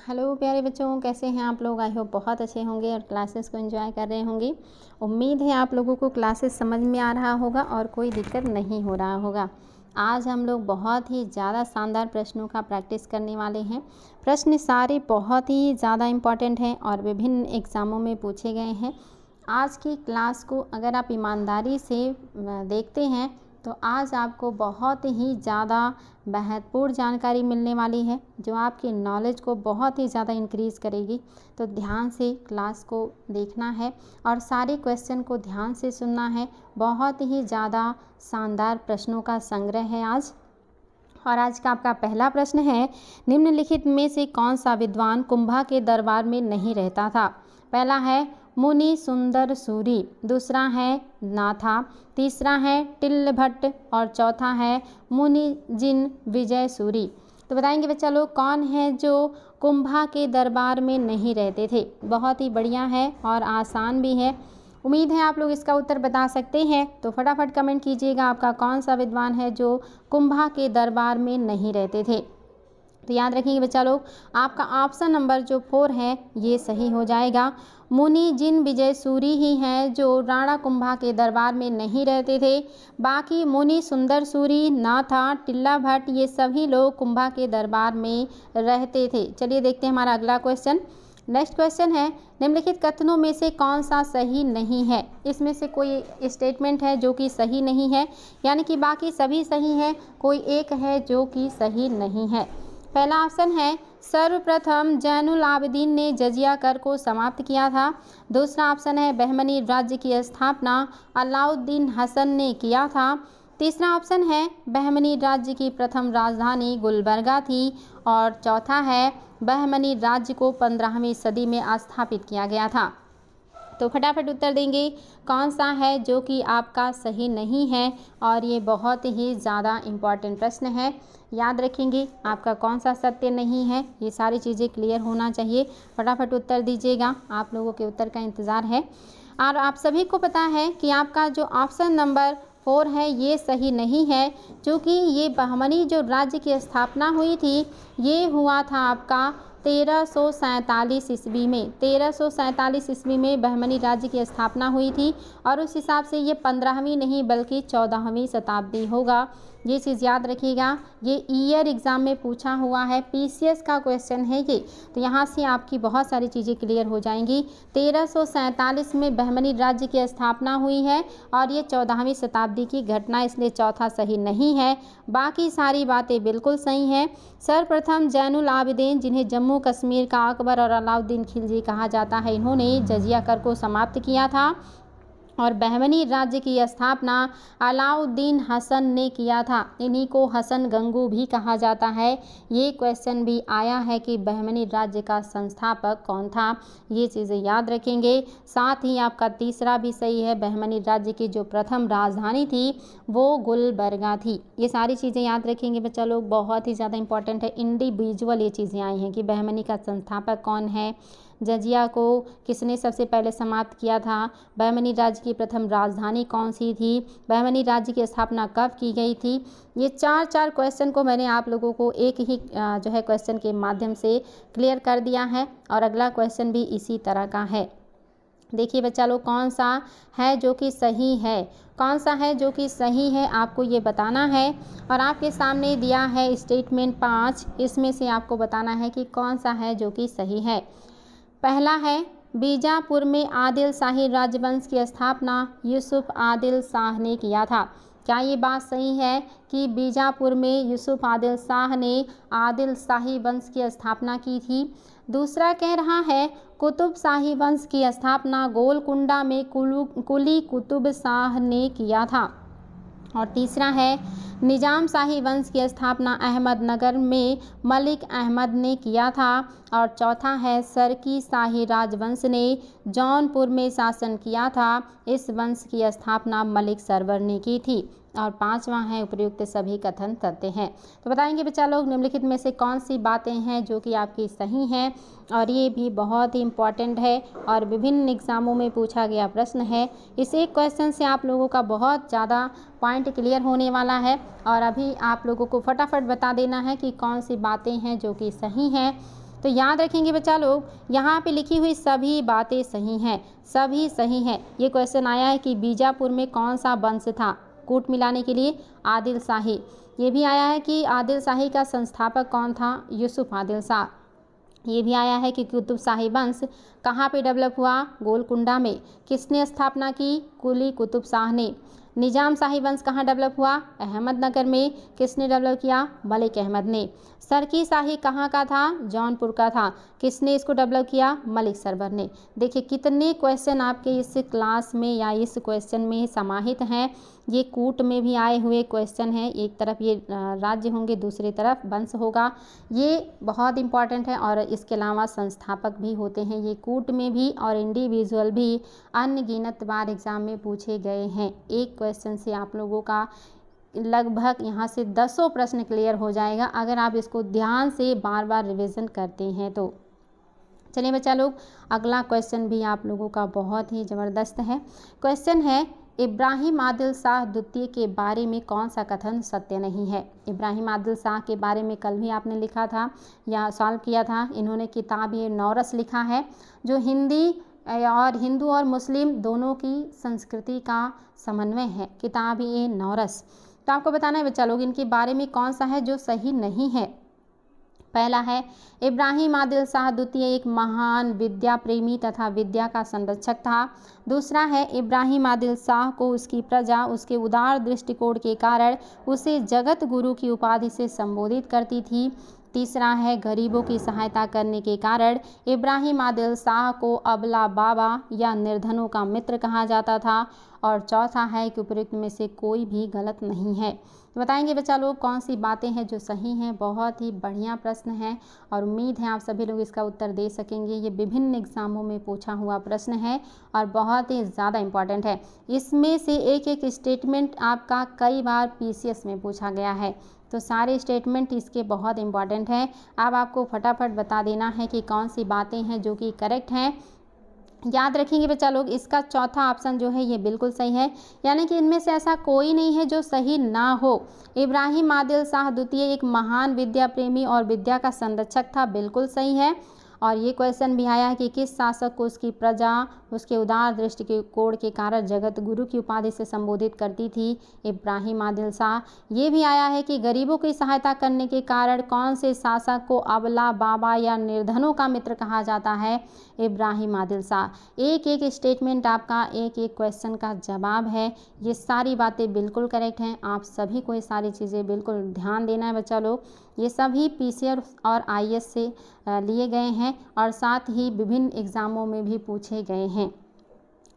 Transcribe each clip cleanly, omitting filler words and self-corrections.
Hello प्यारे बच्चों, कैसे हैं आप लोग। आई होप बहुत अच्छे होंगे और क्लासेस को एंजॉय कर रहे होंगे। उम्मीद है आप लोगों को क्लासेस समझ में आ रहा होगा और कोई दिक्कत नहीं हो रहा होगा। आज हम लोग बहुत ही ज़्यादा शानदार प्रश्नों का प्रैक्टिस करने वाले हैं। प्रश्न सारे बहुत ही ज़्यादा इम्पॉर्टेंट हैं और विभिन्न एग्ज़ामों में पूछे गए हैं। आज की क्लास को अगर आप ईमानदारी से देखते हैं तो आज आपको बहुत ही ज़्यादा महत्वपूर्ण जानकारी मिलने वाली है जो आपकी नॉलेज को बहुत ही ज़्यादा इंक्रीज़ करेगी। तो ध्यान से क्लास को देखना है और सारे क्वेश्चन को ध्यान से सुनना है। बहुत ही ज़्यादा शानदार प्रश्नों का संग्रह है आज। और आज का आपका पहला प्रश्न है, निम्नलिखित में से कौन सा विद्वान कुंभा के दरबार में नहीं रहता था। पहला है मुनि सुंदर सूरी, दूसरा है नाथा, तीसरा है टिल्ल भट्ट और चौथा है मुनि जिन विजय सूरी। तो बताएंगे बच्चा लोग कौन है जो कुंभा के दरबार में नहीं रहते थे। बहुत ही बढ़िया है और आसान भी है। उम्मीद है आप लोग इसका उत्तर बता सकते हैं। तो फटाफट कमेंट कीजिएगा आपका कौन सा विद्वान है जो कुंभा के दरबार में नहीं रहते थे। तो याद रखिए बच्चा लोग, आपका ऑप्शन नंबर जो 4 है ये सही हो जाएगा। मुनि जिन विजय सूरी ही हैं जो राणा कुंभा के दरबार में नहीं रहते थे। बाकी मुनि सुंदर सूरी, नाथा, टिल्ला भट्ट ये सभी लोग कुंभा के दरबार में रहते थे। चलिए देखते हैं हमारा अगला क्वेश्चन। नेक्स्ट क्वेश्चन है, निम्नलिखित कथनों में से कौन सा सही नहीं है। इसमें से कोई स्टेटमेंट है जो कि सही नहीं है, यानी कि बाकी सभी सही हैं, कोई एक है जो कि सही नहीं है। पहला ऑप्शन है, सर्वप्रथम जैनुल आबिदीन ने जजिया कर को समाप्त किया था। दूसरा ऑप्शन है, बहमनी राज्य की स्थापना अलाउद्दीन हसन ने किया था। तीसरा ऑप्शन है, बहमनी राज्य की प्रथम राजधानी गुलबर्गा थी। और चौथा है, बहमनी राज्य को 15वीं सदी में स्थापित किया गया था। तो फटाफट उत्तर देंगे कौन सा है जो कि आपका सही नहीं है। और ये बहुत ही ज़्यादा इम्पॉर्टेंट प्रश्न है, याद रखेंगे आपका कौन सा सत्य नहीं है। ये सारी चीज़ें क्लियर होना चाहिए। फटाफट उत्तर दीजिएगा, आप लोगों के उत्तर का इंतज़ार है। और आप सभी को पता है कि आपका जो ऑप्शन नंबर 4 है ये सही नहीं है, क्योंकि ये बहमनी जो राज्य की स्थापना हुई थी ये हुआ था आपका 1347 ईस्वी में। 1347 ईस्वी में बहमनी राज्य की स्थापना हुई थी और उस हिसाब से ये 15वीं नहीं बल्कि 14वीं शताब्दी होगा। ये चीज़ याद रखिएगा, ये ईयर एग्ज़ाम में पूछा हुआ है, पीसीएस का क्वेश्चन है ये। तो यहाँ से आपकी बहुत सारी चीज़ें क्लियर हो जाएंगी। 1347 में बहमनी राज्य की स्थापना हुई है और ये 14वीं शताब्दी की घटना, इसलिए चौथा सही नहीं है। बाकी सारी बातें बिल्कुल सही हैं। सर्वप्रथम जैनुल आबिदीन, जिन्हें जम्मू कश्मीर का अकबर और अलाउद्दीन खिलजी कहा जाता है, इन्होंने जजिया कर को समाप्त किया था। और बहमनी राज्य की स्थापना अलाउद्दीन हसन ने किया था। इन्हीं को हसन गंगू भी कहा जाता है। ये क्वेश्चन भी आया है कि बहमनी राज्य का संस्थापक कौन था। ये चीज़ें याद रखेंगे। साथ ही आपका तीसरा भी सही है, बहमनी राज्य की जो प्रथम राजधानी थी वो गुलबर्गा थी। ये सारी चीज़ें याद रखेंगे बच्चा लोग, बहुत ही ज़्यादा इंपॉर्टेंट है। इंडिविजुअल ये चीज़ें आई हैं कि बहमनी का संस्थापक कौन है, जजिया को किसने सबसे पहले समाप्त किया था, बहमनी राज्य की प्रथम राजधानी कौन सी थी, बहमनी राज्य की स्थापना कब की गई थी। ये चार क्वेश्चन को मैंने आप लोगों को एक ही जो है क्वेश्चन के माध्यम से क्लियर कर दिया है। और अगला क्वेश्चन भी इसी तरह का है। देखिए बच्चा लोग, कौन सा है जो कि सही है, कौन सा है जो कि सही है आपको ये बताना है। और आपके सामने दिया है स्टेटमेंट 5, इसमें से आपको बताना है कि कौन सा है जो कि सही है। पहला है, बीजापुर में आदिल शाही राजवंश की स्थापना यूसुफ आदिल शाह ने किया था। क्या ये बात सही है कि बीजापुर में यूसुफ आदिल शाह ने आदिल शाही वंश की स्थापना की थी। दूसरा कह रहा है, कुतुब शाही वंश की स्थापना गोलकुंडा में कुली कुतुब शाह ने किया था। और तीसरा है, निजाम शाही वंश की स्थापना अहमदनगर में मलिक अहमद ने किया था। और चौथा है, सरकी शाही राजवंश ने जौनपुर में शासन किया था। इस वंश की स्थापना मलिक सरवर ने की थी। और पांचवा है, उपयुक्त सभी कथन तथ्य हैं। तो बताएंगे बच्चा लोग निम्नलिखित में से कौन सी बातें हैं जो कि आपकी सही हैं। और ये भी बहुत ही इम्पॉर्टेंट है और विभिन्न एग्ज़ामों में पूछा गया प्रश्न है। इस एक क्वेश्चन से आप लोगों का बहुत ज़्यादा पॉइंट क्लियर होने वाला है। और अभी आप लोगों को फटाफट बता देना है कि कौन सी बातें हैं जो कि सही हैं। तो याद रखेंगे बच्चा लोग, यहाँ पे लिखी हुई सभी बातें सही हैं, सभी सही हैं। ये क्वेश्चन आया है कि बीजापुर में कौन सा वंश था कूट मिलाने के लिए? आदिल शाही। ये भी आया है कि आदिल शाही का संस्थापक कौन था? यूसुफ आदिल शाह। ये भी आया है कि कुतुब शाही वंश कहाँ पे डेवलप हुआ? गोलकुंडा में। किसने स्थापना की? कुली कुतुब शाह ने। निजाम शाही वंश कहाँ डेवलप हुआ? अहमदनगर में। किसने डेवलप किया? मलिक अहमद ने। सरकी शाही कहाँ का था? जौनपुर का था। किसने इसको डेवलप किया? मलिक सरवर ने। देखिए कितने क्वेश्चन आपके इस क्लास में या इस क्वेश्चन में समाहित हैं। ये कूट में भी आए हुए क्वेश्चन हैं, एक तरफ ये राज्य होंगे, दूसरी तरफ वंश होगा। ये बहुत इंपॉर्टेंट है और इसके अलावा संस्थापक भी होते हैं ये कूट में भी, और इंडिविजुअल भी अनगिनत बार एग्ज़ाम में पूछे गए हैं। एक क्वेश्चन से आप लोगों का लगभग यहाँ से 10 प्रश्न क्लियर हो जाएगा अगर आप इसको ध्यान से बार बार रिवीजन करते हैं तो। चलिए बच्चा लोग, अगला क्वेश्चन भी आप लोगों का बहुत ही ज़बरदस्त है। क्वेश्चन है, इब्राहिम आदिल शाह द्वितीय के बारे में कौन सा कथन सत्य नहीं है? इब्राहिम आदिल शाह के बारे में कल भी आपने लिखा था या सॉल्व किया था। इन्होंने किताब ये नौरस लिखा है, जो हिंदू और मुस्लिम दोनों की संस्कृति का समन्वय है। किताब ये नौरस। तो आपको बताना है बच्चा लोग, इनके बारे में कौन सा है जो सही नहीं है। पहला है, इब्राहिम आदिल शाह द्वितीय एक महान विद्या प्रेमी तथा विद्या का संरक्षक था। दूसरा है, इब्राहिम आदिल शाह को उसकी प्रजा उसके उदार दृष्टिकोण के कारण उसे जगत गुरु की उपाधि से संबोधित करती थी। तीसरा है, गरीबों की सहायता करने के कारण इब्राहिम आदिल शाह को अबला बाबा या निर्धनों का मित्र कहा जाता था। और चौथा है कि उपयुक्त में से कोई भी गलत नहीं है। तो बताएंगे बच्चा लोग कौन सी बातें हैं जो सही हैं। बहुत ही बढ़िया प्रश्न है और उम्मीद है आप सभी लोग इसका उत्तर दे सकेंगे। ये विभिन्न एग्जामों में पूछा हुआ प्रश्न है और बहुत ही ज़्यादा इम्पॉर्टेंट है। इसमें से एक एक स्टेटमेंट आपका कई बार पीसीएस में पूछा गया है, तो सारे स्टेटमेंट इसके बहुत इंपॉर्टेंट हैं। अब आपको फटाफट बता देना है कि कौन सी बातें हैं जो कि करेक्ट हैं। याद रखेंगे बच्चा लोग, इसका चौथा ऑप्शन जो है ये बिल्कुल सही है, यानी कि इनमें से ऐसा कोई नहीं है जो सही ना हो। इब्राहिम आदिल शाह द्वितीय एक महान विद्या प्रेमी और विद्या का संरक्षक था, बिल्कुल सही है। और ये क्वेश्चन भी आया है कि किस शासक को उसकी प्रजा उसके उदार दृष्टिकोण के कारण जगत गुरु की उपाधि से संबोधित करती थी? इब्राहिम आदिल शाह। ये भी आया है कि गरीबों की सहायता करने के कारण कौन से शासक को अबला बाबा या निर्धनों का मित्र कहा जाता है? इब्राहिम आदिल शाह। एक एक स्टेटमेंट आपका एक एक क्वेश्चन का जवाब है। ये सारी बातें बिल्कुल करेक्ट हैं। आप सभी को ये सारी चीज़ें बिल्कुल ध्यान देना है बच्चा लोग। ये सभी पीसीएस और आईएएस से लिए गए हैं और साथ ही विभिन्न एग्ज़ामों में भी पूछे गए हैं।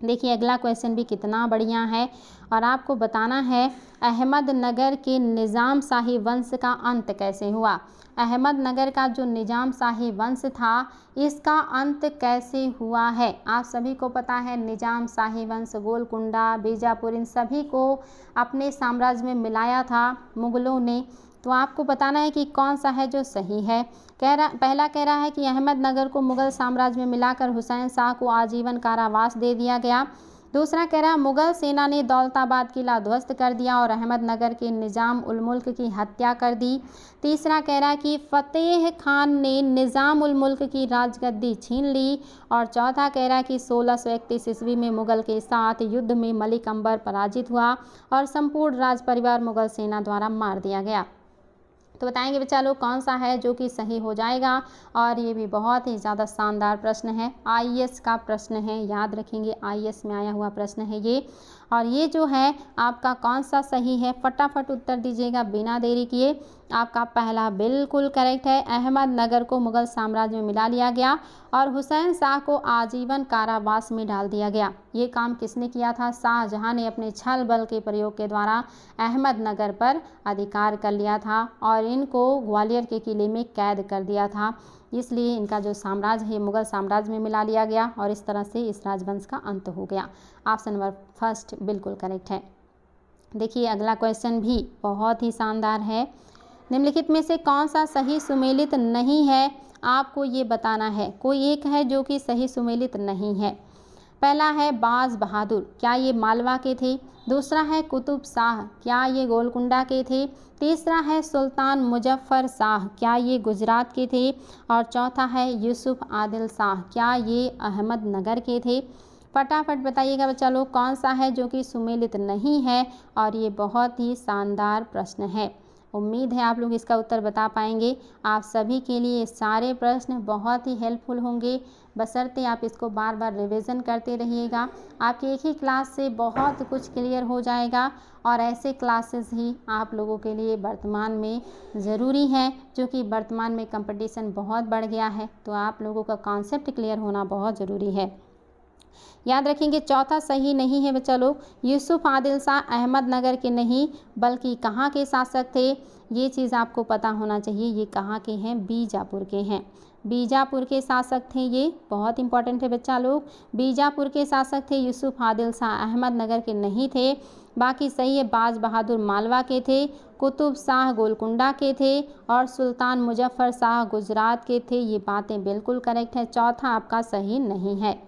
देखिए अगला क्वेश्चन भी कितना बढ़िया है और आपको बताना है, अहमदनगर के निज़ाम शाही वंश का अंत कैसे हुआ? अहमदनगर का जो निज़ाम शाही वंश था, इसका अंत कैसे हुआ है? आप सभी को पता है निज़ाम शाही वंश गोलकुंडा, बीजापुर, इन सभी को अपने साम्राज्य में मिलाया था मुग़लों ने। तो आपको बताना है कि कौन सा है जो सही है। पहला कह रहा है कि अहमदनगर को मुग़ल साम्राज्य में मिलाकर हुसैन शाह को आजीवन कारावास दे दिया गया। दूसरा कह रहा है मुग़ल सेना ने दौलताबाद किला ध्वस्त कर दिया और अहमदनगर के निज़ाम उल मुल्क की हत्या कर दी। तीसरा कह रहा है कि फ़तेह खान ने निज़ाम उल मुल्क की राजगद्दी छीन ली। और चौथा कह रहा है कि 1631 ईस्वी में मुग़ल के साथ युद्ध में मलिक अंबर पराजित हुआ और संपूर्ण राज परिवार मुग़ल सेना द्वारा मार दिया गया। तो बताएंगे बच्चा लोग कौन सा है जो कि सही हो जाएगा। और ये भी बहुत ही ज़्यादा शानदार प्रश्न है, आईएएस का प्रश्न है, याद रखेंगे आईएएस में आया हुआ प्रश्न है ये। और ये जो है आपका कौन सा सही है, फटाफट उत्तर दीजिएगा बिना देरी किए। आपका पहला बिल्कुल करेक्ट है, अहमदनगर को मुग़ल साम्राज्य में मिला लिया गया और हुसैन शाह को आजीवन कारावास में डाल दिया गया। ये काम किसने किया था? शाहजहां ने अपने छल बल के प्रयोग के द्वारा अहमदनगर पर अधिकार कर लिया था और इनको ग्वालियर के किले में कैद कर दिया था। इसलिए इनका जो साम्राज्य है मुग़ल साम्राज्य में मिला लिया गया और इस तरह से इस राजवंश का अंत हो गया। ऑप्शन नंबर फर्स्ट बिल्कुल करेक्ट है। देखिए अगला क्वेश्चन भी बहुत ही शानदार है। निम्नलिखित में से कौन सा सही सुमेलित नहीं है? आपको ये बताना है। कोई एक है जो कि सही सुमेलित नहीं है। पहला है बाज बहादुर, क्या ये मालवा के थे? दूसरा है कुतुब शाह, क्या ये गोलकुंडा के थे? तीसरा है सुल्तान मुजफ्फर शाह, क्या ये गुजरात के थे? और चौथा है यूसुफ आदिल शाह, क्या ये अहमदनगर के थे? फटाफट बताइएगा बच्चा लोग कौन सा है जो कि सुमेलित नहीं है। और ये बहुत ही शानदार प्रश्न है, उम्मीद है आप लोग इसका उत्तर बता पाएंगे। आप सभी के लिए सारे प्रश्न बहुत ही हेल्पफुल होंगे, बशर्ते आप इसको बार बार रिवीजन करते रहिएगा। आपकी एक ही क्लास से बहुत कुछ क्लियर हो जाएगा और ऐसे क्लासेस ही आप लोगों के लिए वर्तमान में ज़रूरी हैं, क्योंकि वर्तमान में कंपटीशन बहुत बढ़ गया है, तो आप लोगों का कॉन्सेप्ट क्लियर होना बहुत ज़रूरी है। याद रखेंगे चौथा सही नहीं है बच्चा लोग। यूसुफ आदिल शाह अहमदनगर के नहीं बल्कि कहाँ के शासक थे, ये चीज़ आपको पता होना चाहिए। ये कहाँ के हैं? बीजापुर के हैं। बीजापुर के शासक थे, ये बहुत इंपॉर्टेंट है बच्चा लोग। बीजापुर के शासक थे यूसुफ आदिल शाह, अहमदनगर के नहीं थे। बाकी सही है, बाज बहादुर मालवा के थे, कुतुब शाह गोलकुंडा के थे और सुल्तान मुजफ्फर शाह गुजरात के थे। ये बातें बिल्कुल करेक्ट है, चौथा आपका सही नहीं है।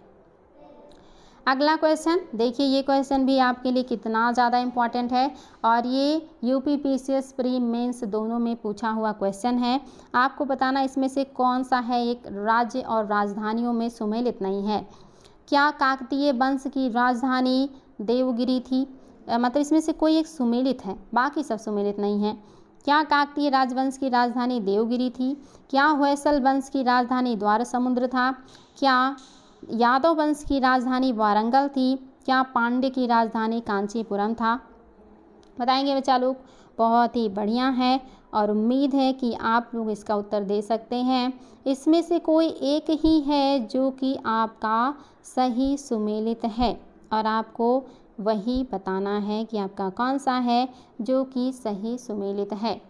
अगला क्वेश्चन देखिए, ये क्वेश्चन भी आपके लिए कितना ज़्यादा इम्पॉर्टेंट है और ये यूपीपीसीएस प्री मेंस दोनों में पूछा हुआ क्वेश्चन है। आपको बताना इसमें से कौन सा है एक राज्य और राजधानियों में सुमेलित नहीं है। क्या काकतीय वंश की राजधानी देवगिरी थी? मतलब इसमें से कोई एक सुमेलित है, बाकी सब सुमेलित नहीं है। क्या काकतीय राजवंश की राजधानी देवगिरी थी? क्या होयसल वंश की राजधानी द्वार समुद्र था? क्या यादव वंश की राजधानी वारंगल थी? क्या पांड्य की राजधानी कांचीपुरम था? बताएंगे बच्चा लोग। बहुत ही बढ़िया है और उम्मीद है कि आप लोग इसका उत्तर दे सकते हैं। इसमें से कोई एक ही है जो कि आपका सही सुमेलित है और आपको वही बताना है कि आपका कौन सा है जो कि सही सुमेलित है।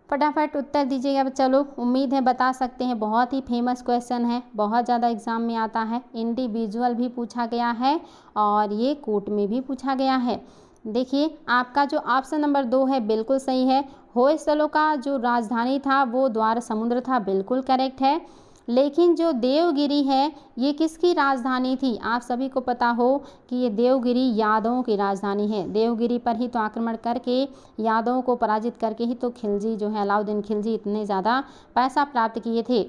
फटाफट उत्तर दीजिएगा बच्चा लोग, उम्मीद है बता सकते हैं। बहुत ही फेमस क्वेश्चन है, बहुत ज़्यादा एग्जाम में आता है, इंडिविजुअल भी पूछा गया है और ये कोर्ट में भी पूछा गया है। देखिए आपका जो ऑप्शन नंबर 2 है बिल्कुल सही है। होयसलों का जो राजधानी था वो द्वार समुद्र था, बिल्कुल करेक्ट है। लेकिन जो देवगिरी है ये किसकी राजधानी थी? आप सभी को पता हो कि ये देवगिरी यादवों की राजधानी है। देवगिरी पर ही तो आक्रमण करके यादवों को पराजित करके ही तो खिलजी जो है, अलाउद्दीन खिलजी इतने ज़्यादा पैसा प्राप्त किए थे।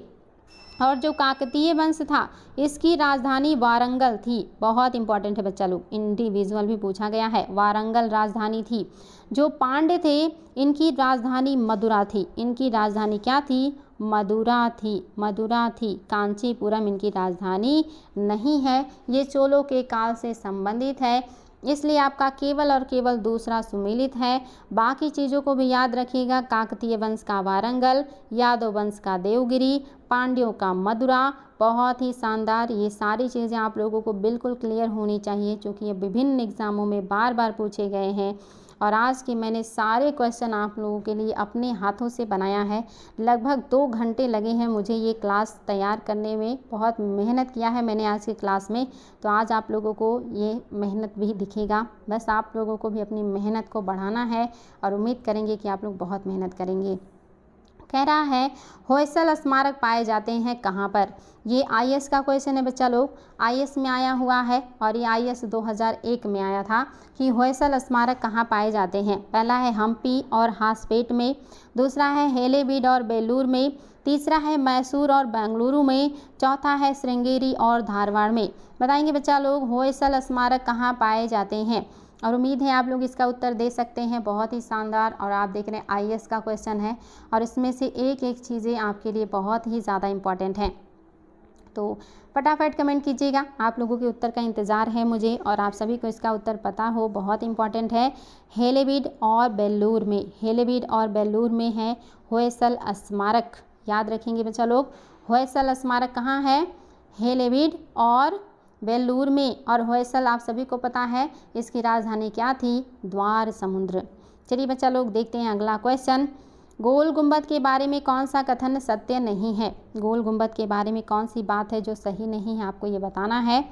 और जो काकतीय वंश था इसकी राजधानी वारंगल थी। बहुत इंपॉर्टेंट है बच्चा लोग, इंडिविजुअल भी पूछा गया है। वारंगल राजधानी थी। जो पांड्य थे इनकी राजधानी मदुरा थी। इनकी राजधानी क्या थी? मदुरा थी। मदुरा थी, कांचीपुरम इनकी राजधानी नहीं है। ये चोलों के काल से संबंधित है, इसलिए आपका केवल और केवल दूसरा सुमेलित है। बाकी चीज़ों को भी याद रखिएगा। काकतीय वंश का वारंगल, यादव वंश का देवगिरी, पांड्यों का मदुरा। बहुत ही शानदार, ये सारी चीज़ें आप लोगों को बिल्कुल क्लियर होनी चाहिए, क्योंकि ये विभिन्न एग्जामों में बार बार पूछे गए हैं। और आज के मैंने सारे क्वेश्चन आप लोगों के लिए अपने हाथों से बनाया है। लगभग 2 घंटे लगे हैं मुझे ये क्लास तैयार करने में, बहुत मेहनत किया है मैंने आज की क्लास में। तो आज आप लोगों को ये मेहनत भी दिखेगा। बस आप लोगों को भी अपनी मेहनत को बढ़ाना है और उम्मीद करेंगे कि आप लोग बहुत मेहनत करेंगे। कह रहा है होयसल स्मारक पाए जाते हैं कहाँ पर? ये आईएएस का क्वेश्चन है बच्चा लोग, आईएएस में आया हुआ है और ये आईएएस 2001 में आया था कि होयसल स्मारक कहाँ पाए जाते हैं। पहला है हम्पी और हासपेट में, दूसरा है हेलेबीड और बेलूर में, तीसरा है मैसूर और बेंगलुरु में, चौथा है श्रृंगेरी और धारवाड़ में। बताएंगे बच्चा लोग होयसल स्मारक कहाँ पाए जाते हैं। और उम्मीद है आप लोग इसका उत्तर दे सकते हैं। बहुत ही शानदार, और आप देख रहे हैं आईएएस का क्वेश्चन है और इसमें से एक एक चीज़ें आपके लिए बहुत ही ज़्यादा इम्पॉर्टेंट हैं। तो फटाफट कमेंट कीजिएगा, आप लोगों के उत्तर का इंतज़ार है मुझे और आप सभी को इसका उत्तर पता हो। बहुत इंपॉर्टेंट है, हेलेबीड और बेल्लूर में, हेलेबीड और बेल्लूर में है होयसल स्मारक। याद रखेंगे बच्चा लोग, होयसल स्मारक कहाँ है? हेलेबीड और बेल्लूर में। और होयसल आप सभी को पता है इसकी राजधानी क्या थी? द्वार समुद्र। चलिए बच्चा लोग देखते हैं अगला क्वेश्चन। गोल गुंबद के बारे में कौन सा कथन सत्य नहीं है? गोल गुंबद के बारे में कौन सी बात है जो सही नहीं है, आपको ये बताना है।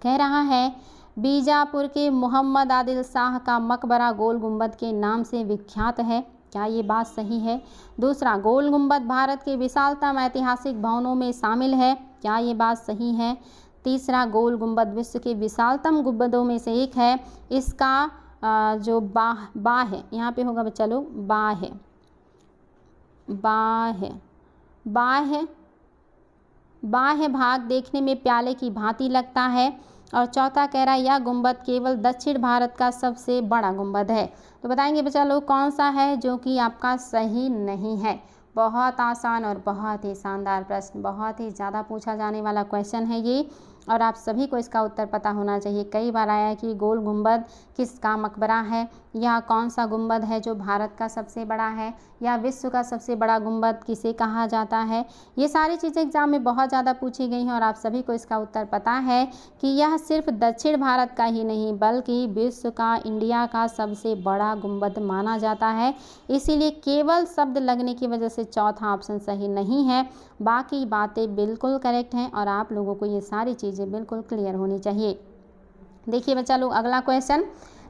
कह रहा है बीजापुर के मोहम्मद आदिल शाह का मकबरा गोल गुंबद के नाम से विख्यात है। क्या ये बात सही है? दूसरा, गोल गुंबद भारत के विशालतम ऐतिहासिक भवनों में शामिल है। क्या ये बात सही है? तीसरा, गोल गुंबद विश्व के विशालतम गुंबदों में से एक है। इसका जो बा है, यहाँ पे होगा बच्चा लोग बाह्य भाग देखने में प्याले की भांति लगता है। और चौथा कह रहा है यह गुंबद केवल दक्षिण भारत का सबसे बड़ा गुंबद है। तो बताएंगे बच्चा लोग कौन सा है जो कि आपका सही नहीं है। बहुत आसान और बहुत ही शानदार प्रश्न, बहुत ही ज़्यादा पूछा जाने वाला क्वेश्चन है ये, और आप सभी को इसका उत्तर पता होना चाहिए। कई बार आया है कि गोल गुंबद किसका मकबरा है, या कौन सा गुंबद है जो भारत का सबसे बड़ा है, या विश्व का सबसे बड़ा गुंबद किसे कहा जाता है। ये सारी चीज़ें एग्जाम में बहुत ज़्यादा पूछी गई हैं और आप सभी को इसका उत्तर पता है कि यह सिर्फ दक्षिण भारत का ही नहीं बल्कि विश्व का, इंडिया का सबसे बड़ा गुंबद माना जाता है। इसीलिए केवल शब्द लगने की वजह से चौथा ऑप्शन सही नहीं है, बाकी बातें बिल्कुल करेक्ट हैं और आप लोगों को ये सारी चीज़ें बिल्कुल क्लियर होनी चाहिए। देखिए बच्चा लोग अगला क्वेश्चन,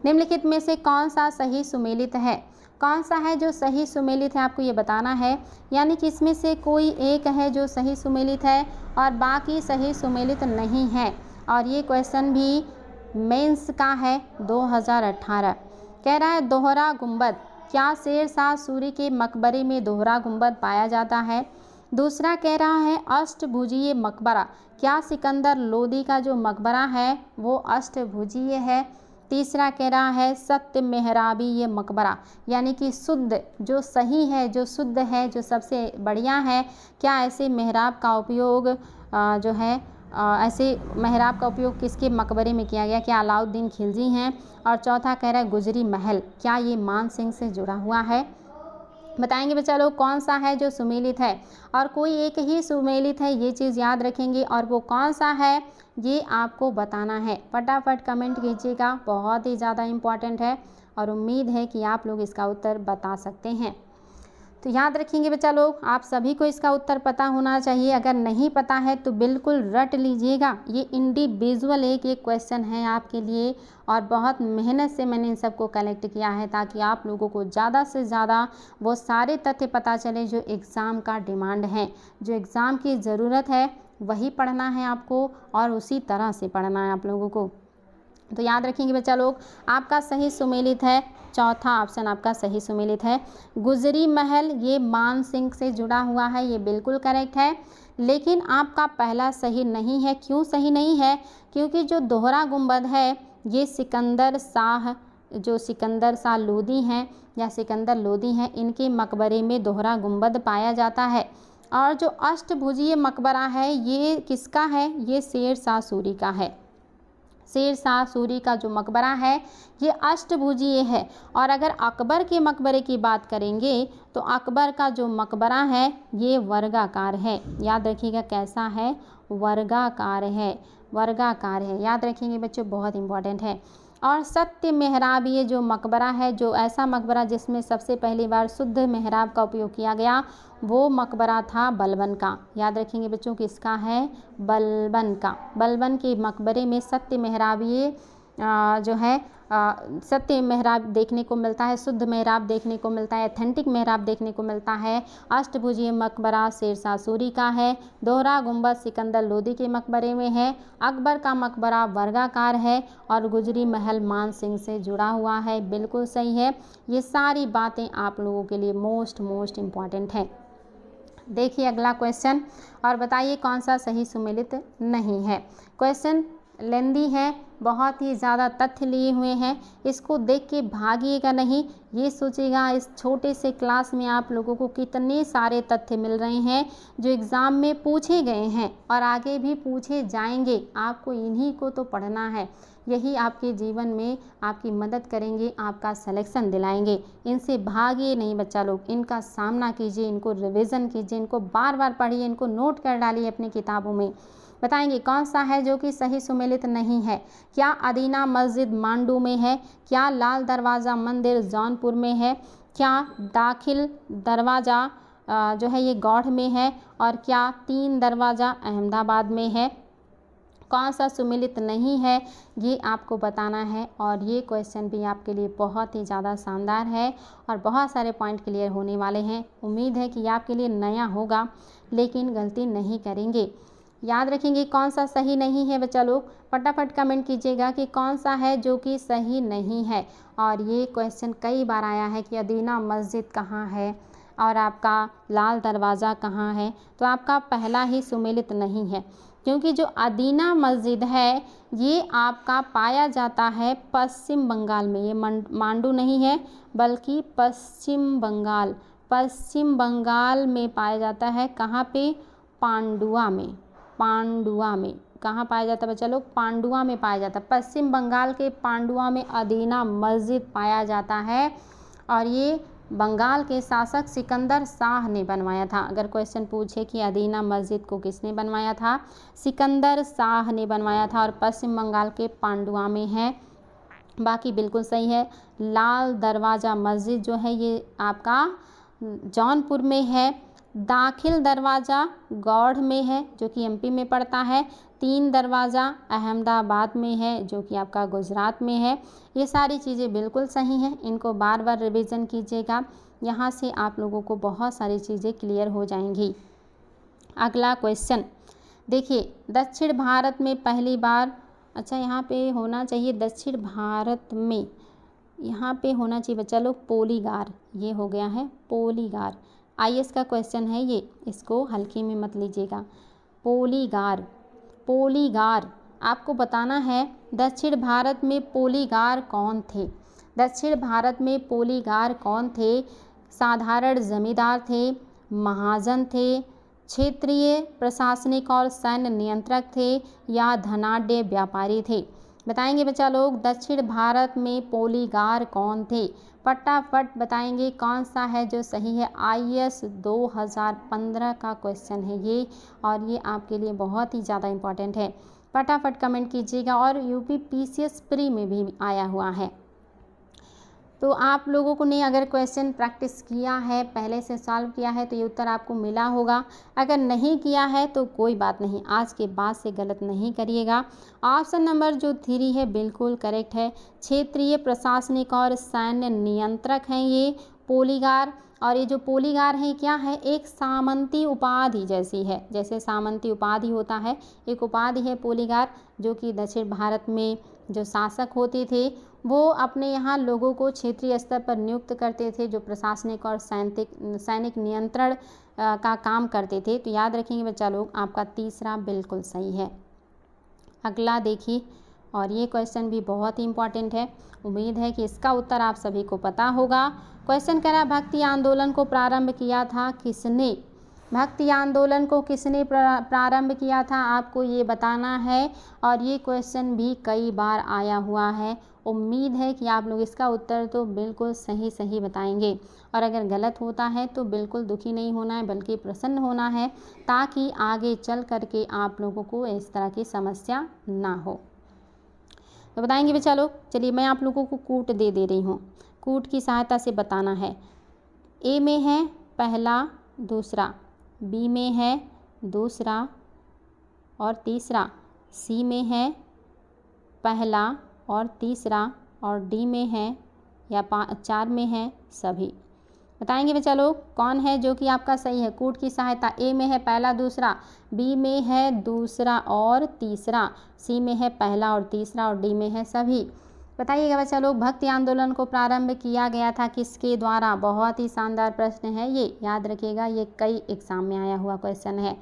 निम्नलिखित में से कौन सा सही सुमेलित है। कौन सा है जो सही सुमेलित है, आपको ये बताना है। यानी कि इसमें से कोई एक है जो सही सुमेलित है और बाकी सही सुमेलित नहीं है। और ये क्वेश्चन भी मेंस का है 2018। कह रहा है दोहरा गुंबद, क्या शेरशाह सूरी के मकबरे में दोहरा गुंबद पाया जाता है। दूसरा कह रहा है अष्टभुजीय मकबरा, क्या सिकंदर लोदी का जो मकबरा है वो अष्टभुजीय है। तीसरा कह रहा है सत्य मेहराबीय मकबरा, यानी कि शुद्ध जो सही है, जो शुद्ध है, जो सबसे बढ़िया है, क्या ऐसे मेहराब का उपयोग जो है ऐसे मेहराब का उपयोग किसके मकबरे में किया गया, क्या अलाउद्दीन खिलजी हैं। और चौथा कह रहा है गुजरी महल, क्या ये मान सिंह से जुड़ा हुआ है। बताएंगे बच्चा लोग कौन सा है जो सुमेलित है, और कोई एक ही सुमेलित है, ये चीज़ याद रखेंगे, और वो कौन सा है ये आपको बताना है। फटाफट कमेंट कीजिएगा, बहुत ही ज़्यादा इम्पॉर्टेंट है और उम्मीद है कि आप लोग इसका उत्तर बता सकते हैं। तो याद रखेंगे बच्चा लोग, आप सभी को इसका उत्तर पता होना चाहिए। अगर नहीं पता है तो बिल्कुल रट लीजिएगा, ये इंडिविजुअल एक क्वेश्चन है आपके लिए, और बहुत मेहनत से मैंने इन सबको कलेक्ट किया है ताकि आप लोगों को ज़्यादा से ज़्यादा वो सारे तथ्य पता चले जो एग्ज़ाम का डिमांड है, जो एग्ज़ाम की ज़रूरत है वही पढ़ना है आपको और उसी तरह से पढ़ना है आप लोगों को। तो याद रखेंगे बच्चा लोग, आपका सही सुमेलित है, चौथा ऑप्शन आपका सही सुमेलित है। गुजरी महल ये मान सिंह से जुड़ा हुआ है, ये बिल्कुल करेक्ट है। लेकिन आपका पहला सही नहीं है। क्यों सही नहीं है? क्योंकि जो दोहरा गुंबद है ये सिकंदर शाह लोदी हैं या सिकंदर लोदी हैं, इनके मकबरे में दोहरा गुंबद पाया जाता है। और जो अष्टभुजीय मकबरा है ये किसका है? ये शेरशाह सूरी का है। शेरशाह सूरी का जो मकबरा है ये अष्टभुजीय है। और अगर अकबर के मकबरे की बात करेंगे तो अकबर का जो मकबरा है ये वर्गाकार है। याद रखिएगा कैसा है? वर्गाकार है, वर्गाकार है। याद रखेंगे बच्चों, बहुत इंपॉर्टेंट है। और सत्य मेहराब ये जो मकबरा है, जो ऐसा मकबरा जिसमें सबसे पहली बार शुद्ध मेहराब का उपयोग किया गया, वो मकबरा था बलबन का। याद रखेंगे बच्चों, किसका है? बलबन का। बलबन के मकबरे में सत्य मेहराब ये जो है सत्य मेहराब देखने को मिलता है, शुद्ध मेहराब देखने को मिलता है, एथेंटिक मेहराब देखने को मिलता है। अष्टभुजीय मकबरा शेरशाह सूरी का है। दोहरा गुंबद सिकंदर लोदी के मकबरे में है। अकबर का मकबरा वर्गाकार है और गुजरी महल मान सिंह से जुड़ा हुआ है। बिल्कुल सही है। ये सारी बातें आप लोगों के लिए मोस्ट इम्पॉर्टेंट है। देखिए अगला क्वेश्चन और बताइए कौन सा सही सुमेलित नहीं है। क्वेश्चन लेंदी है, बहुत ही ज़्यादा तथ्य लिए हुए हैं, इसको देख के भागिएगा नहीं। ये सोचिएगा इस छोटे से क्लास में आप लोगों को कितने सारे तथ्य मिल रहे हैं जो एग्ज़ाम में पूछे गए हैं और आगे भी पूछे जाएंगे। आपको इन्हीं को तो पढ़ना है, यही आपके जीवन में आपकी मदद करेंगे, आपका सिलेक्शन दिलाएंगे। इनसे भागिए नहीं बच्चा लोग, इनका सामना कीजिए, इनको रिवीजन कीजिए, इनको बार बार पढ़िए, इनको नोट कर डालिए अपनी किताबों में। बताएंगे कौन सा है जो कि सही सुमेलित नहीं है। क्या अदीना मस्जिद मांडू में है? क्या लाल दरवाज़ा मंदिर जौनपुर में है? क्या दाखिल दरवाज़ा जो है ये गौड़ में है? और क्या तीन दरवाज़ा अहमदाबाद में है? कौन सा सुमेलित नहीं है ये आपको बताना है। और ये क्वेश्चन भी आपके लिए बहुत ही ज़्यादा शानदार है और बहुत सारे पॉइंट क्लियर होने वाले हैं। उम्मीद है कि आपके लिए नया होगा लेकिन गलती नहीं करेंगे। याद रखेंगे कौन सा सही नहीं है बच्चा लोग, फटाफट कमेंट कीजिएगा कि कौन सा है जो कि सही नहीं है। और ये क्वेश्चन कई बार आया है कि अदीना मस्जिद कहाँ है और आपका लाल दरवाज़ा कहाँ है, तो आपका पहला ही सुमेलित नहीं है, क्योंकि जो अदीना मस्जिद है ये आपका पाया जाता है पश्चिम बंगाल में। ये मांडू नहीं है बल्कि पश्चिम बंगाल में पाया जाता है। कहाँ पे? पांडुआ में। कहाँ पाया जाता है बच्चा लोग? पांडुआ में पाया जाता है। पश्चिम बंगाल के पांडुआ में अदीना मस्जिद पाया जाता है और ये बंगाल के शासक सिकंदर शाह ने बनवाया था। अगर क्वेश्चन पूछे कि अदीना मस्जिद को किसने बनवाया था, सिकंदर शाह ने बनवाया था और पश्चिम बंगाल के पांडुआ में है। बाकी बिल्कुल सही है। लाल दरवाज़ा मस्जिद जो है ये आपका जौनपुर में है। दाखिल दरवाज़ा गौड़ में है जो कि एमपी में पड़ता है। तीन दरवाज़ा अहमदाबाद में है जो कि आपका गुजरात में है। ये सारी चीज़ें बिल्कुल सही हैं, इनको बार बार रिवीजन कीजिएगा, यहाँ से आप लोगों को बहुत सारी चीज़ें क्लियर हो जाएंगी। अगला क्वेश्चन देखिए, दक्षिण भारत में पहली बार, अच्छा यहाँ पे होना चाहिए दक्षिण भारत में, यहाँ पे होना चाहिए बच्चा लोग पोलीगार, ये हो गया है पोलीगार। आईएएस का क्वेश्चन है ये, इसको हल्के में मत लीजिएगा। पोलीगार आपको बताना है दक्षिण भारत में पोलीगार कौन थे। दक्षिण भारत में पोलीगार कौन थे? साधारण जमींदार थे, महाजन थे, क्षेत्रीय प्रशासनिक और सैन्य नियंत्रक थे या धनाढ्य व्यापारी थे। बताएंगे बच्चा लोग दक्षिण भारत में पोलीगार कौन थे? फटाफट बताएंगे कौन सा है जो सही है। आईएएस 2015 का क्वेश्चन है ये, और ये आपके लिए बहुत ही ज़्यादा इम्पॉर्टेंट है। फटाफट कमेंट कीजिएगा। और यूपी पीसीएस प्री में भी आया हुआ है। तो आप लोगों को ने अगर क्वेश्चन प्रैक्टिस किया है, पहले से सॉल्व किया है, तो ये उत्तर आपको मिला होगा। अगर नहीं किया है तो कोई बात नहीं, आज के बाद से गलत नहीं करिएगा। ऑप्शन नंबर जो 3 है बिल्कुल करेक्ट है। क्षेत्रीय प्रशासनिक और सैन्य नियंत्रक हैं ये पोलीगार। और ये जो पोलीगार है क्या है? एक सामंती उपाधि जैसी है, जैसे सामंती उपाधि होता है, एक उपाधि है पोलीगार, जो कि दक्षिण भारत में जो शासक होते थे वो अपने यहाँ लोगों को क्षेत्रीय स्तर पर नियुक्त करते थे, जो प्रशासनिक और सैनिक नियंत्रण का काम करते थे। तो याद रखेंगे बच्चा लोग, आपका तीसरा बिल्कुल सही है। अगला देखिए, और ये क्वेश्चन भी बहुत ही इम्पॉर्टेंट है, उम्मीद है कि इसका उत्तर आप सभी को पता होगा। क्वेश्चन कह रहा है भक्ति आंदोलन को प्रारंभ किया था किसने? भक्ति आंदोलन को किसने प्रारंभ किया था, आपको ये बताना है। और ये क्वेश्चन भी कई बार आया हुआ है। उम्मीद है कि आप लोग इसका उत्तर तो बिल्कुल सही बताएंगे, और अगर गलत होता है तो बिल्कुल दुखी नहीं होना है बल्कि प्रसन्न होना है, ताकि आगे चल करके आप लोगों को इस तरह की समस्या ना हो। तो बताएंगे बच्चा लोग। चलिए मैं आप लोगों को कूट दे रही हूँ, कूट की सहायता से बताना है। ए में है पहला दूसरा, बी में है दूसरा और तीसरा, सी में है पहला और तीसरा, और डी में है या 4 में है सभी। बताएंगे बच्चा लोग कौन है जो कि आपका सही है। कूट की सहायता, ए में है पहला दूसरा, बी में है दूसरा और तीसरा, सी में है पहला और तीसरा, और डी में है सभी। बताइएगा बच्चा लोग, भक्ति आंदोलन को प्रारंभ किया गया था किसके द्वारा? बहुत ही शानदार प्रश्न है ये, याद रखिएगा, ये कई एग्जाम में आया हुआ क्वेश्चन है।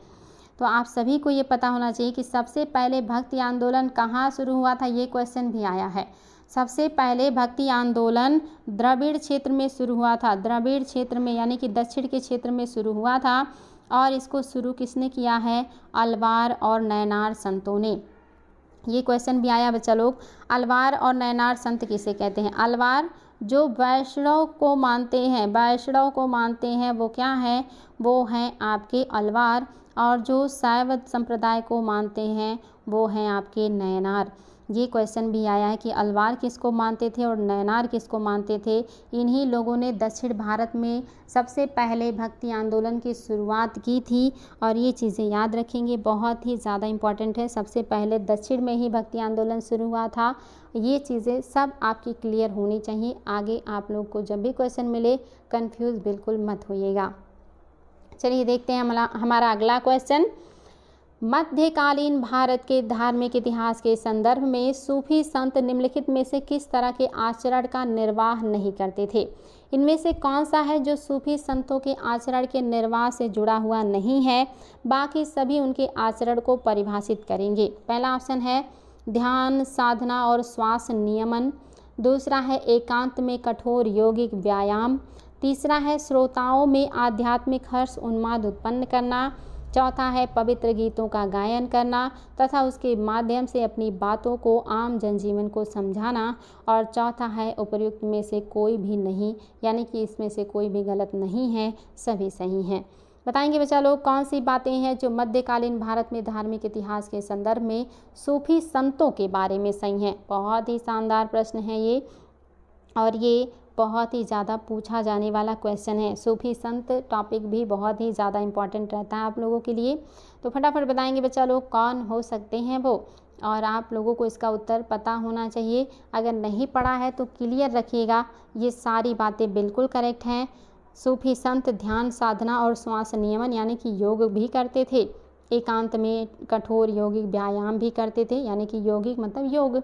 तो आप सभी को ये पता होना चाहिए कि सबसे पहले भक्ति आंदोलन कहाँ शुरू हुआ था, ये क्वेश्चन भी आया है। सबसे पहले भक्ति आंदोलन द्रविड़ क्षेत्र में शुरू हुआ था, द्रविड़ क्षेत्र में, यानी कि दक्षिण के क्षेत्र में शुरू हुआ था। और इसको शुरू किसने किया है? अलवार और नैनार संतों ने। ये क्वेश्चन भी आया बच्चा लोग। अलवार और नैनार संत किसे कहते हैं? अलवार जो वैष्णव को मानते हैं, वैष्णव को मानते हैं, वो क्या है? वो हैं आपके अलवार। और जो शैव संप्रदाय को मानते हैं वो हैं आपके नैनार। ये क्वेश्चन भी आया है कि अलवार किसको मानते थे और नैनार किसको मानते थे। इन्हीं लोगों ने दक्षिण भारत में सबसे पहले भक्ति आंदोलन की शुरुआत की थी। और ये चीज़ें याद रखेंगे, बहुत ही ज़्यादा इम्पॉर्टेंट है। सबसे पहले दक्षिण में ही भक्ति आंदोलन शुरू हुआ था। ये चीज़ें सब आपकी क्लियर होनी चाहिए। आगे आप लोग को जब भी क्वेश्चन मिले कन्फ्यूज़ बिल्कुल मत होइएगा। चलिए देखते हैं हमारा अगला क्वेश्चन। मध्यकालीन भारत के धार्मिक इतिहास के संदर्भ में सूफी संत निम्नलिखित में से किस तरह के आचरण का निर्वाह नहीं करते थे? इनमें से कौन सा है जो सूफी संतों के आचरण के निर्वाह से जुड़ा हुआ नहीं है? बाकी सभी उनके आचरण को परिभाषित करेंगे। पहला ऑप्शन है ध्यान, साधना और श्वास नियमन। दूसरा है एकांत में कठोर यौगिक व्यायाम। तीसरा है श्रोताओं में आध्यात्मिक हर्ष उन्माद उत्पन्न करना। चौथा है पवित्र गीतों का गायन करना तथा उसके माध्यम से अपनी बातों को आम जनजीवन को समझाना। और चौथा है उपर्युक्त में से कोई भी नहीं, यानी कि इसमें से कोई भी गलत नहीं है, सभी सही हैं। बताएंगे बच्चा लोग कौन सी बातें हैं जो मध्यकालीन भारत में धार्मिक इतिहास के संदर्भ में सूफी संतों के बारे में सही हैं। बहुत ही शानदार प्रश्न है ये, और ये बहुत ही ज़्यादा पूछा जाने वाला क्वेश्चन है। सूफी संत टॉपिक भी बहुत ही ज़्यादा इम्पॉर्टेंट रहता है आप लोगों के लिए। तो फटाफट बताएंगे बच्चा लोग कौन हो सकते हैं वो, और आप लोगों को इसका उत्तर पता होना चाहिए। अगर नहीं पढ़ा है तो क्लियर रखिएगा, ये सारी बातें बिल्कुल करेक्ट हैं। सूफी संत ध्यान, साधना और श्वास नियमन यानी कि योग भी करते थे। एकांत में कठोर यौगिक व्यायाम भी करते थे, यानी कि यौगिक मतलब योग।